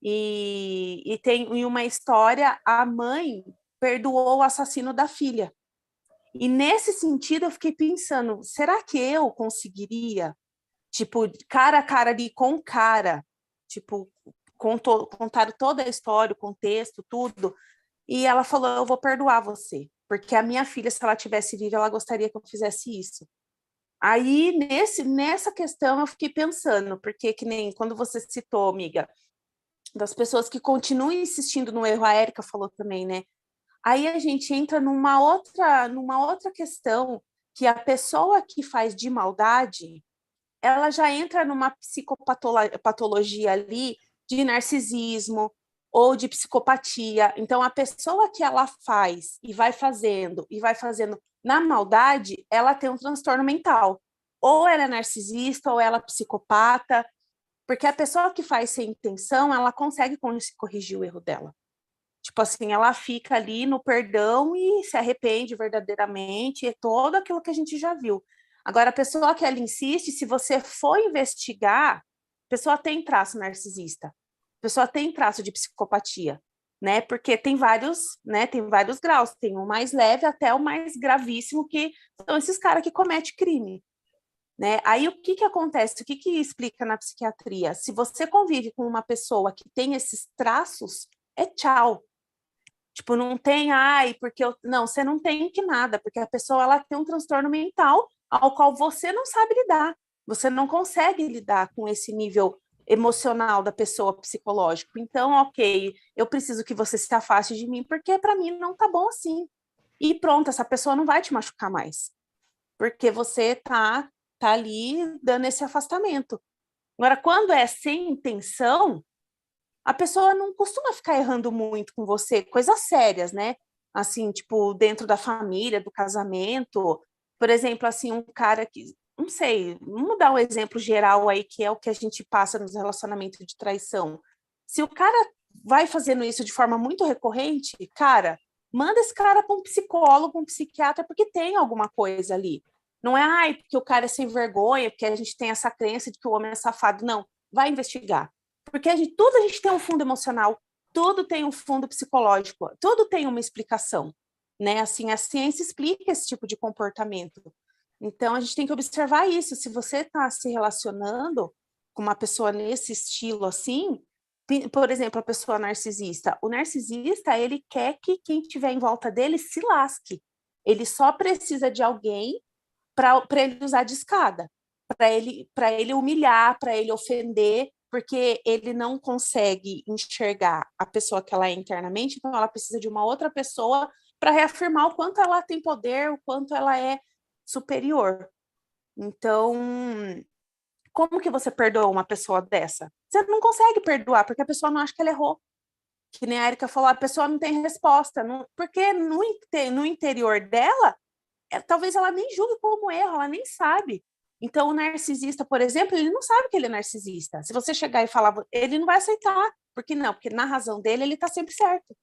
e tem em uma história, a mãe perdoou o assassino da filha. E nesse sentido eu fiquei pensando, será que eu conseguiria, tipo, cara a cara ali com cara, tipo, contaram toda a história, o contexto, tudo, e ela falou, eu vou perdoar você, porque a minha filha, se ela tivesse viva, ela gostaria que eu fizesse isso. Aí, nessa questão, eu fiquei pensando, porque que nem quando você citou, amiga, das pessoas que continuam insistindo no erro, a Érica falou também, né? Aí a gente entra numa outra questão, que a pessoa que faz de maldade, ela já entra numa psicopatologia ali de narcisismo ou de psicopatia. Então, a pessoa que ela faz e vai fazendo na maldade, ela tem um transtorno mental. Ou ela é narcisista, ou ela é psicopata, porque a pessoa que faz sem intenção, ela consegue corrigir o erro dela. Tipo assim, ela fica ali no perdão e se arrepende verdadeiramente, é todo aquilo que a gente já viu. Agora, a pessoa que ela insiste, se você for investigar, a pessoa tem traço narcisista, a pessoa tem traço de psicopatia, né? Porque tem vários, né? Tem vários graus, tem o mais leve até o mais gravíssimo, que são esses caras que cometem crime. Né? Aí o que acontece? O que explica na psiquiatria? Se você convive com uma pessoa que tem esses traços, é tchau. Tipo, não tem, não, você não tem que nada, porque a pessoa ela tem um transtorno mental ao qual você não sabe lidar. Você não consegue lidar com esse nível emocional da pessoa, psicológico. Então, ok, eu preciso que você se afaste de mim, porque para mim não tá bom assim. E pronto, essa pessoa não vai te machucar mais, porque você tá ali dando esse afastamento. Agora, quando é sem intenção, a pessoa não costuma ficar errando muito com você, coisas sérias, né? Assim, tipo, dentro da família, do casamento. Por exemplo, assim, um cara que, não sei, vamos dar um exemplo geral aí, que é o que a gente passa nos relacionamentos de traição. Se o cara vai fazendo isso de forma muito recorrente, cara, manda esse cara para um psicólogo, um psiquiatra, porque tem alguma coisa ali. Não é, ai, porque o cara é sem vergonha, porque a gente tem essa crença de que o homem é safado. Não, vai investigar. Porque tudo a gente tem um fundo emocional, tudo tem um fundo psicológico, tudo tem uma explicação, né? Assim, a ciência explica esse tipo de comportamento. Então, a gente tem que observar isso. Se você está se relacionando com uma pessoa nesse estilo assim, por exemplo, a pessoa narcisista. O narcisista, ele quer que quem estiver em volta dele se lasque. Ele só precisa de alguém para ele usar de escada, para ele humilhar, para ele ofender, porque ele não consegue enxergar a pessoa que ela é internamente, então ela precisa de uma outra pessoa para reafirmar o quanto ela tem poder, o quanto ela é superior. Então, como que você perdoa uma pessoa dessa? Você não consegue perdoar, porque a pessoa não acha que ela errou. Que nem a Erika falou, a pessoa não tem resposta, porque no interior dela, talvez ela nem julgue como erro, ela nem sabe. Então, o narcisista, por exemplo, ele não sabe que ele é narcisista. Se você chegar e falar, ele não vai aceitar. Por que não? Porque na razão dele, ele está sempre certo.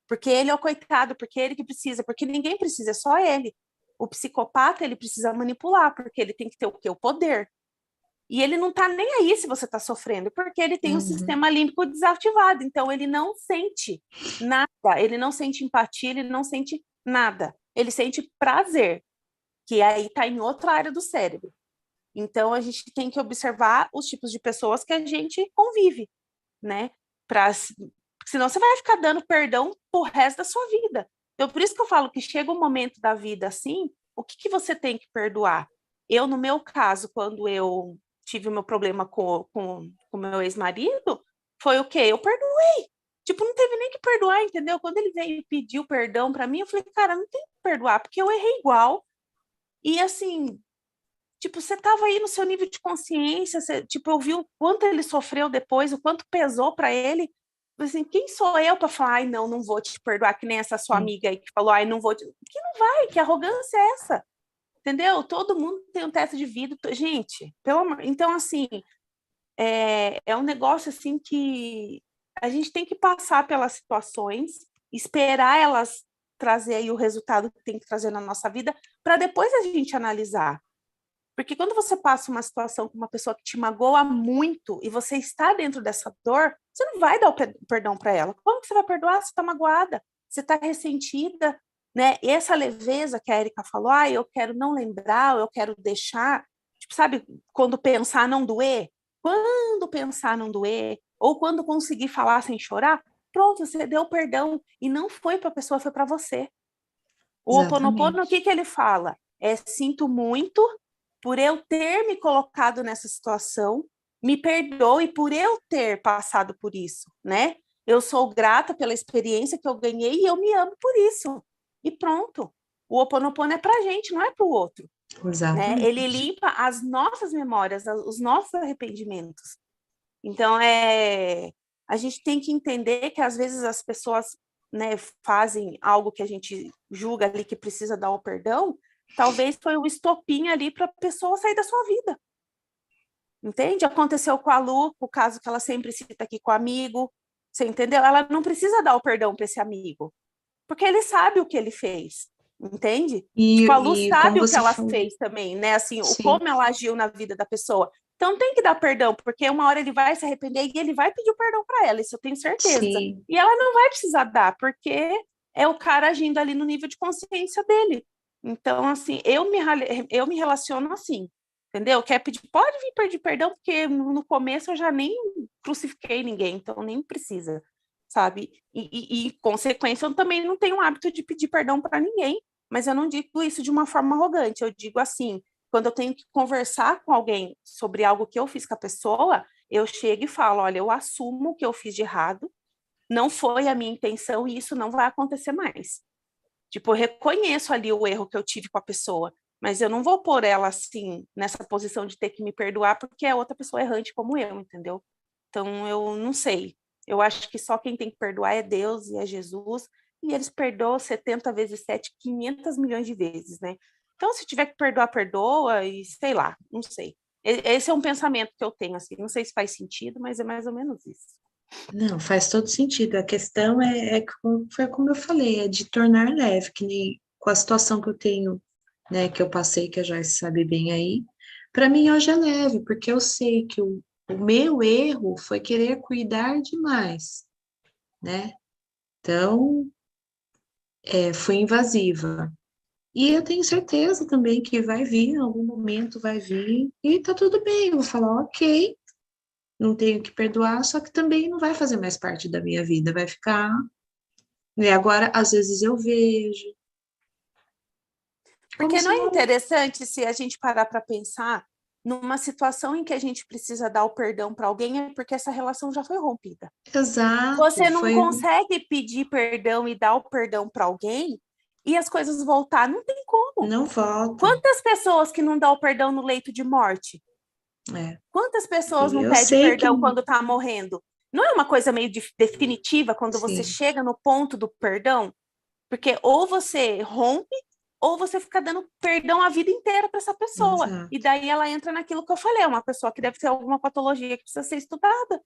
Porque ele é o coitado, porque é ele que precisa, porque ninguém precisa, é só ele. O psicopata, ele precisa manipular, porque ele tem que ter o quê? O poder. E ele não está nem aí se você está sofrendo, porque ele tem um sistema límbico desativado. Então, ele não sente nada, ele não sente empatia, ele não sente nada. Ele sente prazer, que aí está em outra área do cérebro. Então, a gente tem que observar os tipos de pessoas que a gente convive, né? Senão você vai ficar dando perdão pro resto da sua vida. Então, por isso que eu falo que chega um momento da vida assim, o que você tem que perdoar? Eu, no meu caso, quando eu tive o meu problema com o meu ex-marido, foi o quê? Eu perdoei. Tipo, não teve nem que perdoar, entendeu? Quando ele veio e pediu perdão para mim, eu falei, cara, não tem que perdoar, porque eu errei igual. E assim, tipo, você tava aí no seu nível de consciência, tipo, eu vi o quanto ele sofreu depois, o quanto pesou para ele. Assim, quem sou eu para falar, ai, não vou te perdoar, que nem essa sua amiga aí que falou, ai, não vou te... Que não vai, que arrogância é essa? Entendeu? Todo mundo tem um teto de vidro, gente, pelo amor... Então, assim, é um negócio, assim, que a gente tem que passar pelas situações, esperar elas trazer aí o resultado que tem que trazer na nossa vida, para depois a gente analisar. Porque quando você passa uma situação com uma pessoa que te magoa muito e você está dentro dessa dor, você não vai dar o perdão para ela. Como que você vai perdoar? Você está magoada, você está ressentida, né? E essa leveza que a Erika falou, eu quero não lembrar, eu quero deixar, tipo, sabe, quando pensar não doer? Quando pensar não doer, ou quando conseguir falar sem chorar, pronto, você deu o perdão e não foi para a pessoa, foi para você. O Ho Oponopono, o que ele fala? Sinto muito por eu ter me colocado nessa situação, me perdoe por eu ter passado por isso, né? Eu sou grata pela experiência que eu ganhei e eu me amo por isso. E pronto. O Ho Oponopono é pra gente, não é pro outro. Né? Ele limpa as nossas memórias, os nossos arrependimentos. Então, a gente tem que entender que às vezes as pessoas, né, fazem algo que a gente julga ali que precisa dar o perdão, talvez foi o estopim ali para a pessoa sair da sua vida. Entende? Aconteceu com a Lu, o caso que ela sempre cita aqui com o amigo, você entendeu? Ela não precisa dar o perdão para esse amigo, porque ele sabe o que ele fez, entende? Tipo, a Lu sabe o que ela fez também, né? Assim, como ela agiu na vida da pessoa. Então tem que dar perdão, porque uma hora ele vai se arrepender e ele vai pedir perdão para ela, isso eu tenho certeza. Sim. E ela não vai precisar dar, porque é o cara agindo ali no nível de consciência dele. Então, assim, eu me relaciono assim, entendeu? Quer pedir, pode vir pedir perdão, porque no começo eu já nem crucifiquei ninguém, então nem precisa, sabe? E consequência, eu também não tenho o hábito de pedir perdão para ninguém, mas eu não digo isso de uma forma arrogante, eu digo assim, quando eu tenho que conversar com alguém sobre algo que eu fiz com a pessoa, eu chego e falo, olha, eu assumo o que eu fiz de errado, não foi a minha intenção e isso não vai acontecer mais. Tipo, eu reconheço ali o erro que eu tive com a pessoa, mas eu não vou pôr ela assim, nessa posição de ter que me perdoar porque é outra pessoa errante como eu, entendeu? Então, eu não sei. Eu acho que só quem tem que perdoar é Deus e é Jesus, e eles perdoam 70 vezes 7, 500 milhões de vezes, né? Então, se tiver que perdoar, perdoa, e sei lá, não sei. Esse é um pensamento que eu tenho, assim, não sei se faz sentido, mas é mais ou menos isso. Não, faz todo sentido. A questão foi como eu falei, é de tornar leve, que nem com a situação que eu tenho, né, que eu passei, que a Joyce sabe bem aí, para mim hoje é leve, porque eu sei que o meu erro foi querer cuidar demais, né? Então, fui invasiva. E eu tenho certeza também que vai vir, em algum momento vai vir, e tá tudo bem, eu vou falar, ok, não tenho que perdoar, só que também não vai fazer mais parte da minha vida, vai ficar. E agora, às vezes eu vejo, como Porque se não é não. interessante se a gente parar para pensar numa situação em que a gente precisa dar o perdão para alguém, é porque essa relação já foi rompida. Exato, Você não foi. consegue pedir perdão e dar o perdão para alguém e as coisas voltar, não tem como. Não volta. Quantas pessoas que não dão o perdão no leito de morte? É. Quantas pessoas E não eu pedem sei que. perdão quando está morrendo? Não é uma coisa meio definitiva quando você Sim, chega no ponto do perdão? Porque ou você rompe, ou você fica dando perdão a vida inteira para essa pessoa. E exato. daí ela entra naquilo que eu falei, é uma pessoa que deve ter alguma patologia que precisa ser estudada.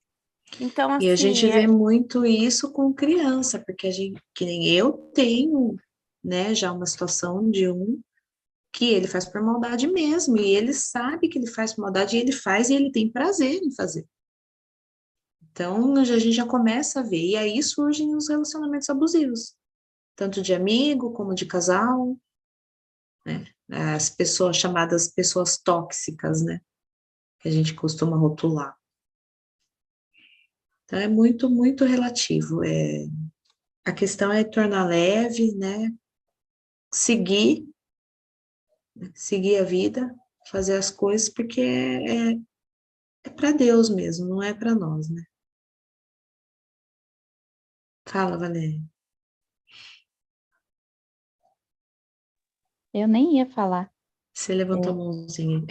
Então, E a gente assim, vê muito isso com criança, porque a gente, que nem eu tenho, né, já uma situação de que ele faz por maldade mesmo, e ele sabe que ele faz por maldade, e ele faz e ele tem prazer em fazer. Então, a gente já começa a ver, e aí surgem os relacionamentos abusivos, tanto de amigo como de casal, né? As pessoas chamadas pessoas tóxicas, né? Que a gente costuma rotular. Então, é muito, muito relativo. A questão é tornar leve, né? Seguir, seguir a vida, fazer as coisas, porque é para Deus mesmo, não é para nós, né? Fala, Valéria. Eu nem ia falar. Você levantou a mãozinha.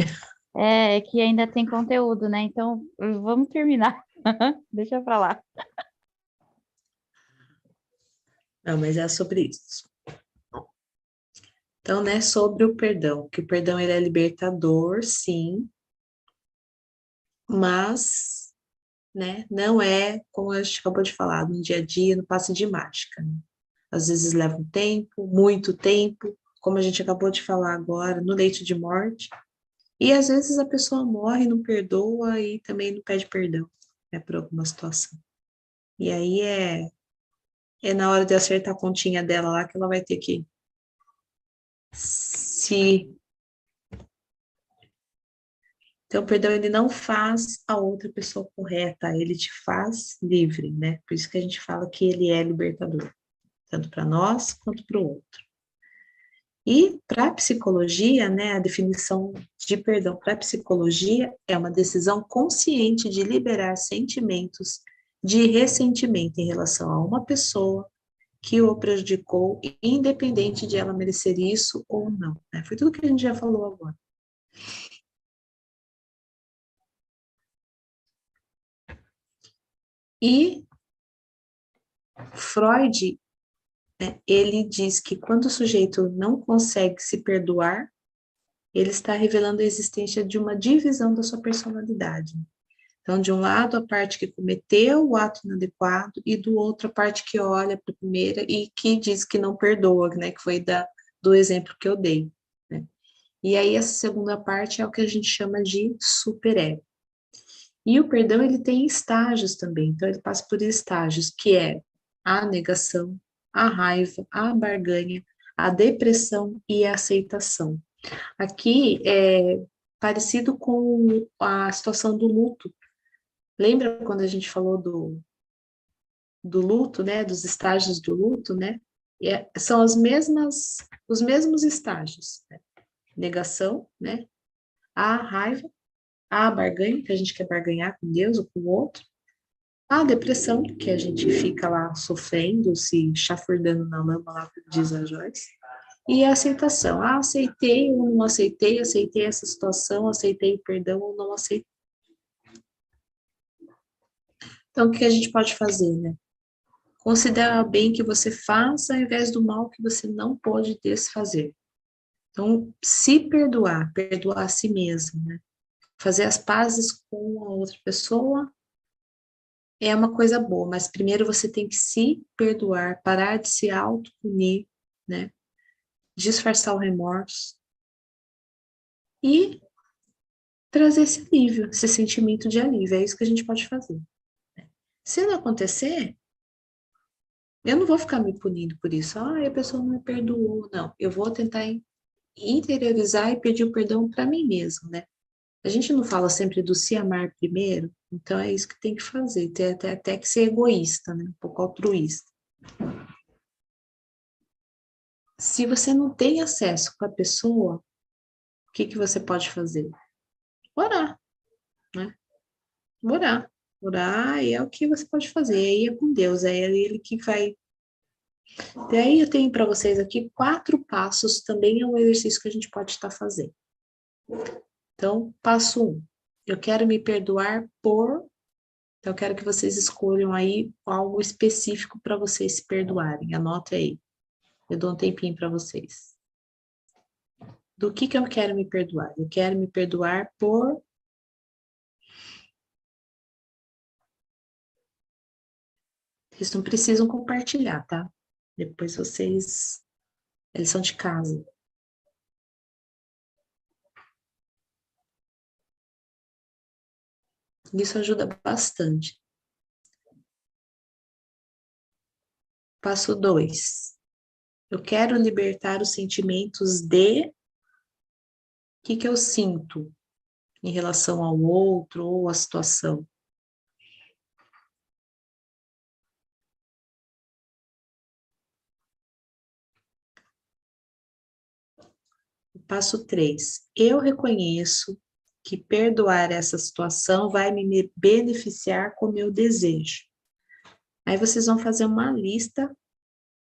É que ainda tem conteúdo, né? Então, vamos terminar. Deixa pra lá. Não, mas é sobre isso. Então, né, sobre o perdão, que o perdão ele é libertador, sim, mas, né, não é, como a gente acabou de falar, no dia a dia, no passe de mágica, né? Às vezes leva um tempo, muito tempo, como a gente acabou de falar agora, no leito de morte, e às vezes a pessoa morre, não perdoa e também não pede perdão, né, por alguma situação. E aí é na hora de acertar a continha dela lá que ela vai ter que se. Então, o perdão, ele não faz a outra pessoa correta, ele te faz livre, né? Por isso que a gente fala que ele é libertador, tanto para nós quanto para o outro. E para a psicologia, né, a definição de perdão para a psicologia é uma decisão consciente de liberar sentimentos de ressentimento em relação a uma pessoa que o prejudicou, independente de ela merecer isso ou não, né? Foi tudo que a gente já falou agora. E Freud, né, ele diz que quando o sujeito não consegue se perdoar, ele está revelando a existência de uma divisão da sua personalidade. Então, de um lado, a parte que cometeu o ato inadequado, e do outro, a parte que olha para a primeira e que diz que não perdoa, né, que foi do exemplo que eu dei. Né? E aí, essa segunda parte é o que a gente chama de superego. E o perdão, ele tem estágios também, então ele passa por estágios, que é a negação, a raiva, a barganha, a depressão e a aceitação. Aqui é parecido com a situação do luto. Lembra quando a gente falou do luto, né, dos estágios do luto, né? São os mesmos estágios, né? Negação, né? A raiva, A barganha, que a gente quer barganhar com Deus ou com o outro. A depressão, que a gente fica lá sofrendo, se chafurdando na lama, lá como diz a Joyce. E a aceitação. Ah, aceitei ou não aceitei, aceitei essa situação, aceitei o perdão ou não aceitei. Então, o que a gente pode fazer, né? Considera o bem que você faça ao invés do mal que você não pode desfazer. Então, se perdoar, perdoar a si mesmo, né? Fazer as pazes com a outra pessoa é uma coisa boa, mas primeiro você tem que se perdoar, parar de se autopunir, né? Disfarçar o remorso e trazer esse alívio, esse sentimento de alívio. É isso que a gente pode fazer. Se não acontecer, eu não vou ficar me punindo por isso. Ah, a pessoa não me perdoou. Não, eu vou tentar interiorizar e pedir o perdão para mim mesmo, né? A gente não fala sempre do se amar primeiro, então é isso que tem que fazer, tem até que ser egoísta, né? Um pouco altruísta. Se você não tem acesso com a pessoa, o que você pode fazer? Orar, né? Orar. Orar é o que você pode fazer, aí é com Deus, é Ele que vai. Daí eu tenho para vocês aqui 4 passos, também é um exercício que a gente pode estar fazendo. Então, passo 1. Eu quero me perdoar por. Então, eu quero que vocês escolham aí algo específico para vocês se perdoarem. Anota aí. Eu dou um tempinho para vocês. Do que eu quero me perdoar? Eu quero me perdoar por. Vocês não precisam compartilhar, tá? Depois vocês. Eles são de casa. Isso ajuda bastante. Passo 2. Eu quero libertar os sentimentos de. O que eu sinto em relação ao outro ou à situação? Passo 3. Eu reconheço que perdoar essa situação vai me beneficiar com o meu desejo. Aí vocês vão fazer uma lista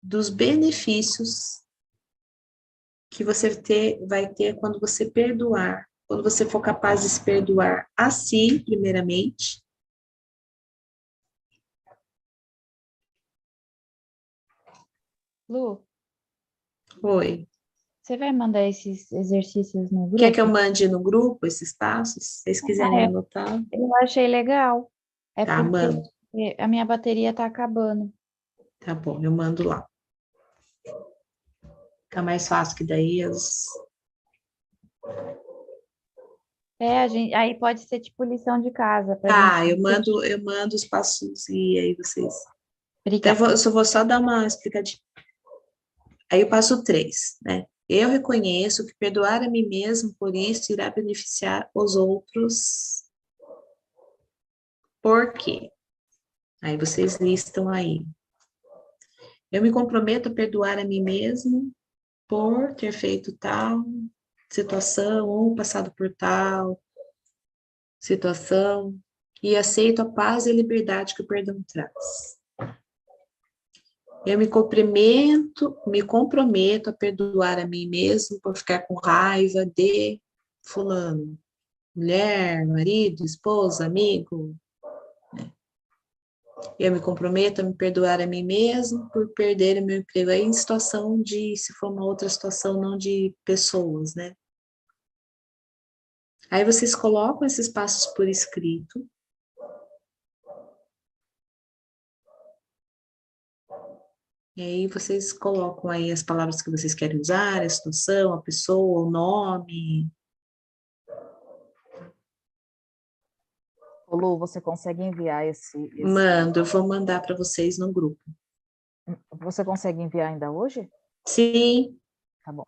dos benefícios que você vai ter quando você perdoar, quando você for capaz de se perdoar a si, primeiramente. Lu, Oi. você vai mandar esses exercícios no Quer que eu grupo? mande no grupo esses passos? Se vocês quiserem anotar. Eu achei legal. É Tá, porque mando. a minha bateria tá acabando. Tá bom, eu mando lá. Fica mais fácil que daí Aí pode ser tipo lição de casa pra Tá, gente. eu mando os passos e aí vocês. Então, Obrigada. eu só vou dar uma explicadinha. Aí o passo 3, né? Eu reconheço que perdoar a mim mesmo por isso irá beneficiar os outros. Por quê? Aí vocês listam aí. Eu me comprometo a perdoar a mim mesmo por ter feito tal situação ou passado por tal situação e aceito a paz e a liberdade que o perdão traz. Eu me comprometo a perdoar a mim mesmo por ficar com raiva de fulano, mulher, marido, esposa, amigo. Eu me comprometo a me perdoar a mim mesmo por perder o meu emprego. Aí em situação de, se for uma outra situação, não de pessoas, né? Aí vocês colocam esses passos por escrito. E aí vocês colocam aí as palavras que vocês querem usar, a situação, a pessoa, o nome. Ô, Lu, você consegue enviar Mando, eu vou mandar para vocês no grupo. Você consegue enviar ainda hoje? Sim. Tá bom.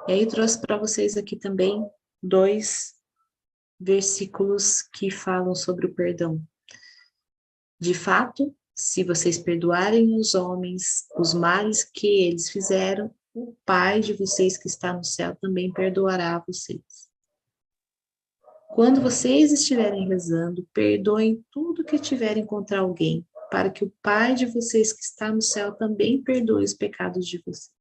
E aí trouxe para vocês aqui também 2 versículos que falam sobre o perdão. De fato, se vocês perdoarem os homens os males que eles fizeram, o Pai de vocês que está no céu também perdoará vocês. Quando vocês estiverem rezando, perdoem tudo que tiverem contra alguém, para que o Pai de vocês que está no céu também perdoe os pecados de vocês.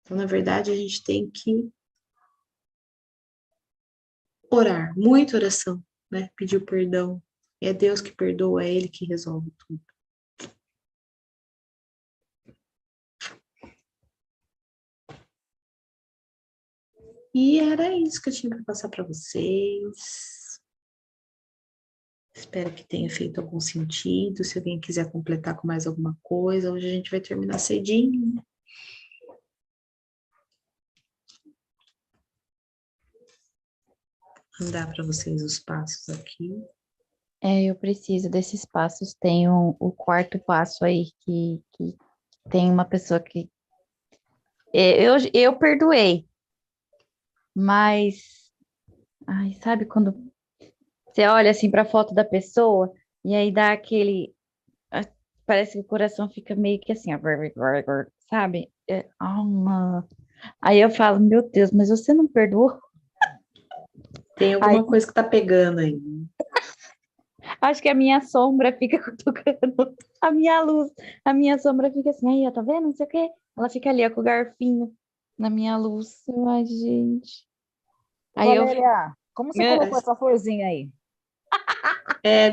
Então, na verdade, a gente tem que orar, muita oração, né? Pedir o perdão. É Deus que perdoa, é Ele que resolve tudo. E era isso que eu tinha para passar para vocês. Espero que tenha feito algum sentido. Se alguém quiser completar com mais alguma coisa, hoje a gente vai terminar cedinho, né? Mandar para vocês os passos aqui. Eu preciso desses passos. Tem o quarto passo aí, que tem uma pessoa que... Eu perdoei, mas... Ai, sabe quando você olha assim para a foto da pessoa e aí dá aquele... Parece que o coração fica meio que assim, ó, sabe? Aí eu falo, meu Deus, mas você não perdoou? Tem alguma coisa que tá pegando aí. Acho que a minha sombra fica cutucando a minha luz. A minha sombra fica assim, aí, ó, tá vendo? Não sei o quê. Ela fica ali, ó, com o garfinho na minha luz. Ai, gente. Aí Valéria, como você colocou essa florzinha aí?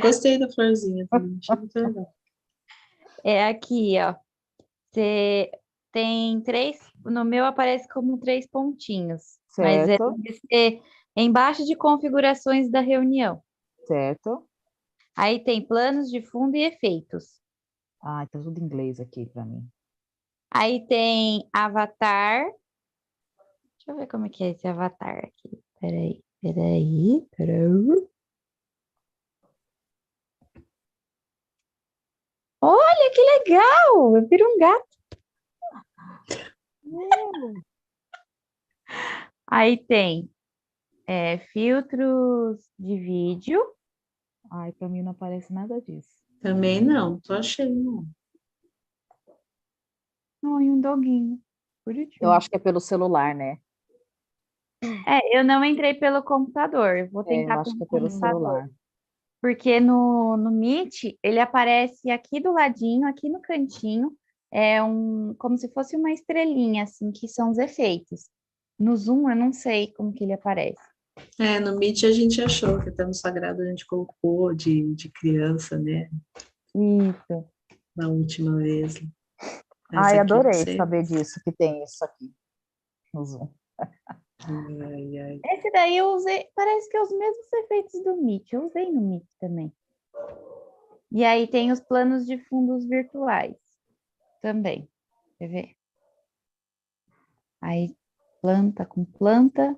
Gostei da florzinha também. Achei muito legal. É aqui, ó. Você tem 3... No meu aparece como 3 pontinhos. Mas Certo, deve ser embaixo de configurações da reunião. certo. Aí tem planos de fundo e efeitos. Ah, tá tudo em inglês aqui para mim. Aí tem avatar. Deixa eu ver como é que é esse avatar aqui. Peraí. Olha, que legal! Eu viro um gato. Aí tem filtros de vídeo. Ai, para mim não aparece nada disso. Também não, tô achando. Oh, e um doguinho. Bonitinho. Eu acho que é pelo celular, né? Eu não entrei pelo computador. Eu vou Eu tentar acho que é pelo pelo computador. celular. Porque no Meet, ele aparece aqui do ladinho, aqui no cantinho, como se fosse uma estrelinha, assim, que são os efeitos. No Zoom, eu não sei como que ele aparece. No Meet a gente achou que até no Sagrado a gente colocou de criança, né? Isso. Na última vez. Mas Ai, aqui adorei você... saber disso, que tem isso aqui no Zoom. Ai. Esse daí eu usei, parece que é os mesmos efeitos do Meet. Eu usei no Meet também. E aí tem os planos de fundos virtuais também. Quer ver? Aí planta com planta.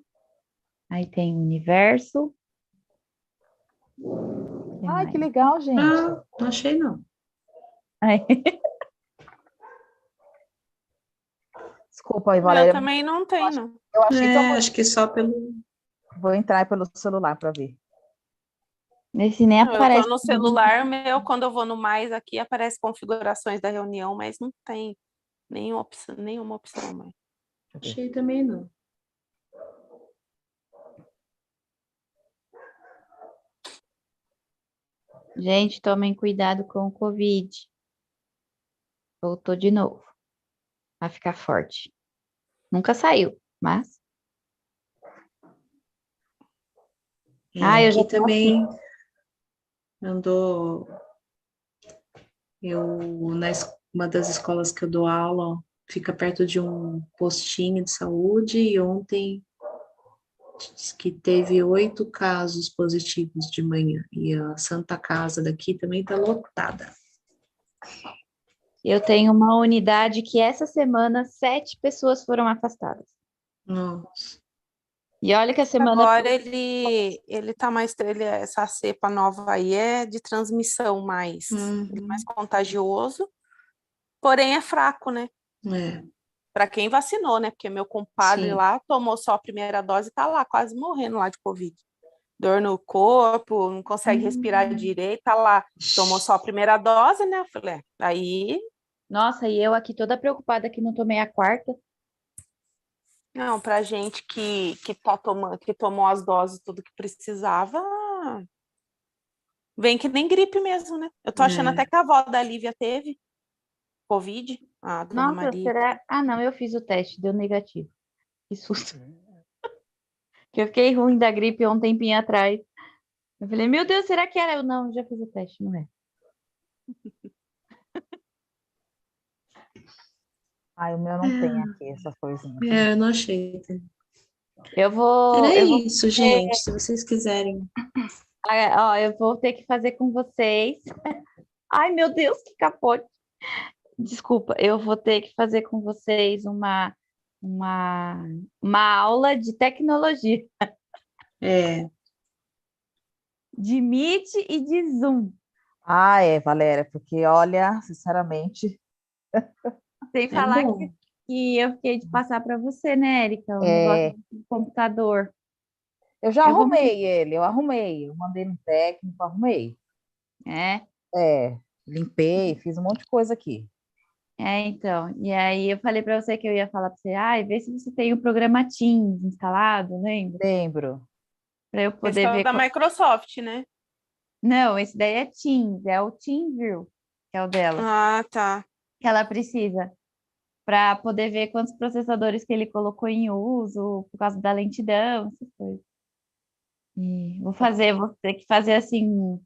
Aí tem universo. Ai, que legal, gente. Não achei não. Aí... Desculpa aí, Eu Valéria. também não tenho. Eu achei que eu Acho que só pelo... vou entrar pelo celular para ver. Nesse nem Eu aparece. tô no celular meu, quando eu vou no mais aqui, aparece configurações da reunião, mas não tem nenhuma opção mais. Achei também não. Gente, tomem cuidado com o Covid. Voltou de novo. Vai ficar forte. Nunca saiu, mas... eu Aqui já também andou... Uma das escolas que eu dou aula, fica perto de um postinho de saúde, e ontem diz que teve 8 casos positivos de manhã, e a Santa Casa daqui também está lotada. Eu tenho uma unidade que essa semana 7 pessoas foram afastadas. Nossa. E olha que a semana... Agora ele tá mais, essa cepa nova aí é de transmissão mais, mais contagioso, porém é fraco, né? Para quem vacinou, né? Porque meu compadre Sim. lá tomou só a primeira dose e tá lá quase morrendo lá de Covid. Dor no corpo, não consegue respirar direito, tá lá. Tomou só a primeira dose, né? Eu falei, aí... Nossa, e eu aqui toda preocupada que não tomei a quarta. Não, pra gente que tá tomando, que tomou as doses tudo que precisava, vem que nem gripe mesmo, né? Eu tô achando até que a avó da Lívia teve Covid, a dona Nossa, Maria. será? Ah, não, eu fiz o teste, deu negativo. Que susto. Que eu fiquei ruim da gripe há um tempinho atrás. Eu falei, meu Deus, será que era? Eu não, já fiz o teste, não é? Ai, o meu não tem aqui essas coisinhas. Eu não achei. Oh, Era Eu vou, isso, gente. Se vocês quiserem. ó, eu vou ter que fazer com vocês. Ai, meu Deus, que capote. Desculpa, eu vou ter que fazer com vocês uma, uma aula de tecnologia, É, de Meet e de Zoom. ah, é, Valéria, porque olha, sinceramente, Sem é falar bom. que eu fiquei de passar para você, né, Erika, o negócio é, do computador. eu já Eu vou. arrumei ele, eu mandei no técnico, arrumei. É, É, limpei, fiz um monte de coisa aqui. então. E aí eu falei para você que eu ia falar para você, vê se você tem o programa Teams instalado, lembra? Lembro. Para eu Esse poder é o ver. da Microsoft, né? Não, esse daí é Teams, é o TeamViewer, que é o dela, Ah, tá. que ela precisa, para poder ver quantos processadores que ele colocou em uso, por causa da lentidão, essas coisas. E vou ter que fazer assim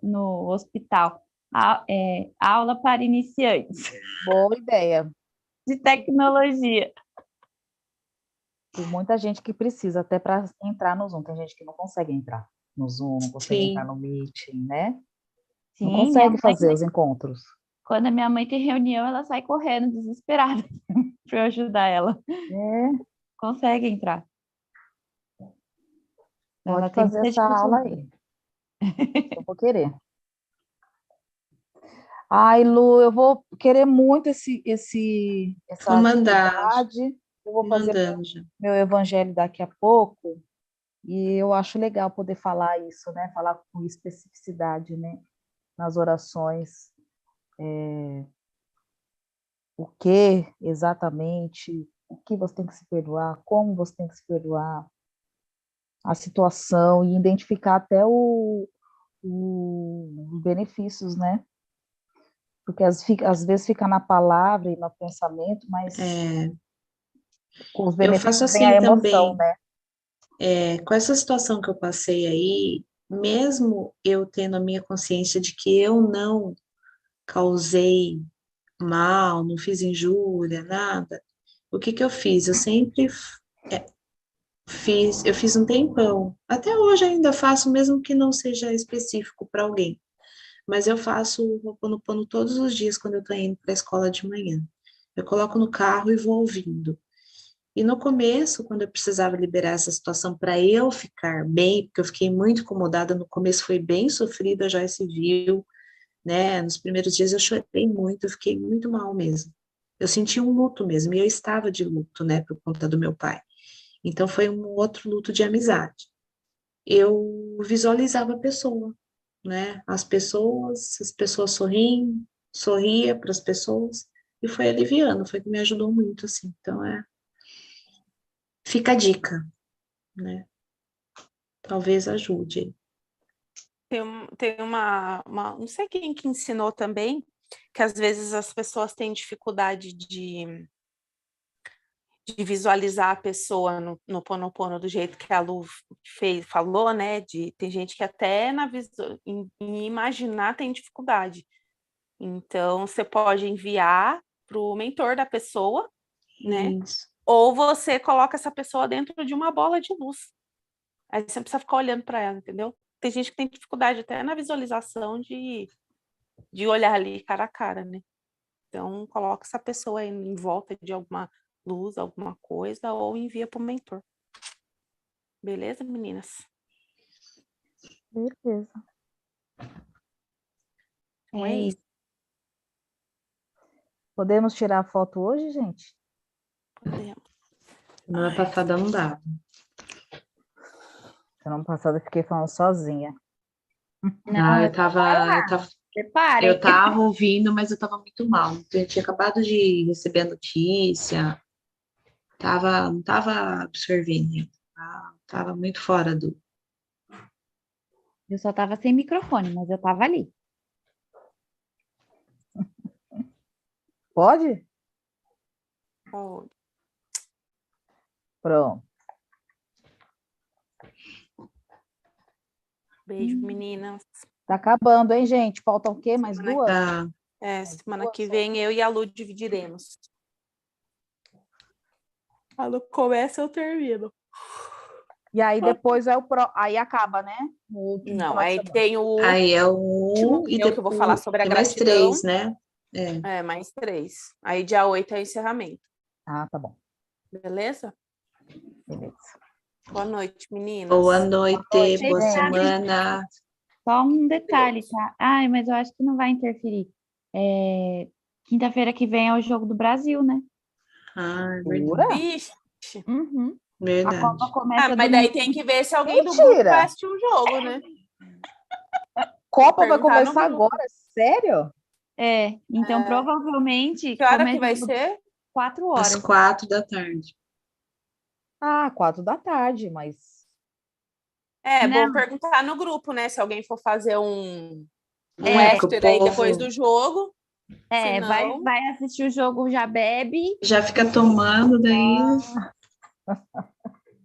no hospital. Aula para iniciantes Boa ideia. de tecnologia. Tem muita gente que precisa até para entrar no Zoom. Tem gente que não consegue entrar no Zoom, não consegue entrar Sim. no Meeting, né? Não Sim, consegue fazer os encontros. quando a minha mãe tem reunião, ela sai correndo, desesperada, para eu ajudar ela. É, Consegue entrar. Ela pode tem fazer muita essa aula dificuldade. aí. Eu vou querer. Ai, Lu, eu vou querer muito Vou essa mandar, atividade. Eu vou fazer mandando já. meu evangelho daqui a pouco. E eu acho legal poder falar isso, né? Falar com especificidade, né? Nas orações. O que exatamente, o que você tem que se perdoar, como você tem que se perdoar, a situação e identificar até os benefícios, né? Porque às vezes fica na palavra e no pensamento, mas É, com os eu faço benefícios vem a assim emoção, também. né? Com essa situação que eu passei aí, mesmo eu tendo a minha consciência de que eu não causei mal, não fiz injúria, nada, o que que eu fiz? Eu sempre eu fiz um tempão. Até hoje ainda faço, mesmo que não seja específico para alguém. Mas eu faço o Ho'oponopono todos os dias quando eu estou indo para a escola de manhã. Eu coloco no carro e vou ouvindo. E no começo, quando eu precisava liberar essa situação para eu ficar bem, porque eu fiquei muito incomodada, no começo foi bem sofrido, a Joyce viu, né? Nos primeiros dias eu chorei muito, eu fiquei muito mal mesmo. Eu senti um luto mesmo, e eu estava de luto, né, por conta do meu pai. Então foi um outro luto de amizade. Eu visualizava a pessoa, né? As pessoas sorriem, sorria para as pessoas, e foi aliviando, foi que me ajudou muito, assim. Então fica a dica, né? Talvez ajude. Tem não sei quem que ensinou também, que às vezes as pessoas têm dificuldade de visualizar a pessoa no Ponopono do jeito que a Lu falou, né? Tem gente que até em imaginar tem dificuldade. Então, você pode enviar para o mentor da pessoa, né? Isso. Ou você coloca essa pessoa dentro de uma bola de luz. Aí você não precisa ficar olhando para ela, entendeu? Tem gente que tem dificuldade até na visualização de olhar ali cara a cara, né? Então, coloca essa pessoa aí em volta de alguma luz, alguma coisa, ou envia para o mentor. Beleza, meninas? Beleza. Então é isso. Podemos tirar a foto hoje, gente? Podemos. Semana passada não dava. Semana passada eu fiquei falando sozinha. Não, Eu preparem. tava ouvindo, mas eu tava muito mal. Eu tinha acabado de receber a notícia. não tava absorvendo, tava muito fora do... Eu só tava sem microfone, mas eu tava ali. Pode? Ó, Pronto. beijo, meninas. Tá acabando, hein, gente? Faltam o quê? Mais Semana- duas? Tá. Semana que vem eu e a Lu dividiremos. A Lu começa, eu termino. E aí depois é aí acaba, né? No último Não, final de aí semana. tem o Aí é o último, e que é o que eu vou falar depois sobre a tem mais gratidão. 3, né? É. Mais 3. Aí dia 8 é o encerramento. Ah, tá bom. Beleza? Beleza. Boa noite, meninas. Boa noite, boa gente. semana. Só um detalhe, tá? Ai, mas eu acho que não vai interferir. Quinta-feira que vem é o Jogo do Brasil, né? Ah, é Jura? verdade. Vixe. Uhum. A Verdade. Copa começa Mas daí domingo. tem que ver se alguém do grupo Mentira! vai assistir o jogo, né? Copa vai Perguntar no começar grupo. agora? Sério? Então provavelmente Que hora começa que vai ser? 4 Às horas. 4 da tarde. Ah, 4 da tarde, mas... Bom Não. perguntar no grupo, né? Se alguém for fazer um Porque o after aí povo depois do jogo. Vai, Senão- vai assistir o jogo, já bebe. já fica tomando, daí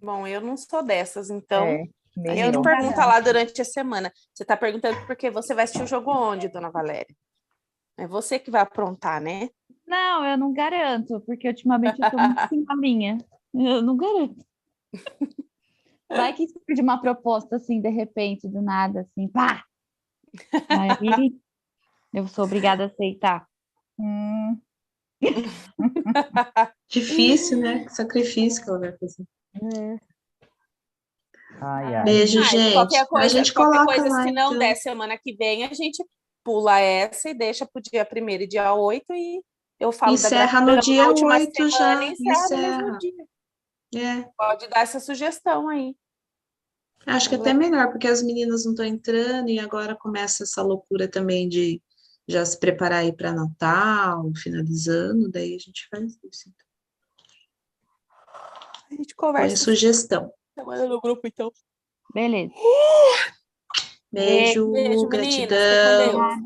Bom, eu não sou dessas, então É, a nem gente eu. pergunta lá durante a semana. Você está perguntando porque você vai assistir o jogo onde, dona Valéria? É você que vai aprontar, né? Não, eu não garanto, porque ultimamente eu tô muito sem linha. Eu não garanto. Vai que surge uma proposta assim, de repente, do nada, assim, pá! Aí eu sou obrigada a aceitar. Hum, difícil, né? Que sacrifício que ela vai fazer. é. Ai, ai. Beijo, E gente. A gente coloca lá, se não então. der semana que vem, a gente pula essa e deixa para o dia 1º e dia 8 e eu falo da Encerra no gratidão dia na última 8 semana já. e encerra no mesmo dia. É. Pode dar essa sugestão aí. Acho que até melhor, porque as meninas não estão entrando e agora começa essa loucura também de já se preparar aí para Natal, finalizando, daí a gente faz isso. Então. A gente Põe conversa sugestão. semana no grupo, então. Beleza. Beijo, Beijo, meninas. Fiquem com gratidão. Deus.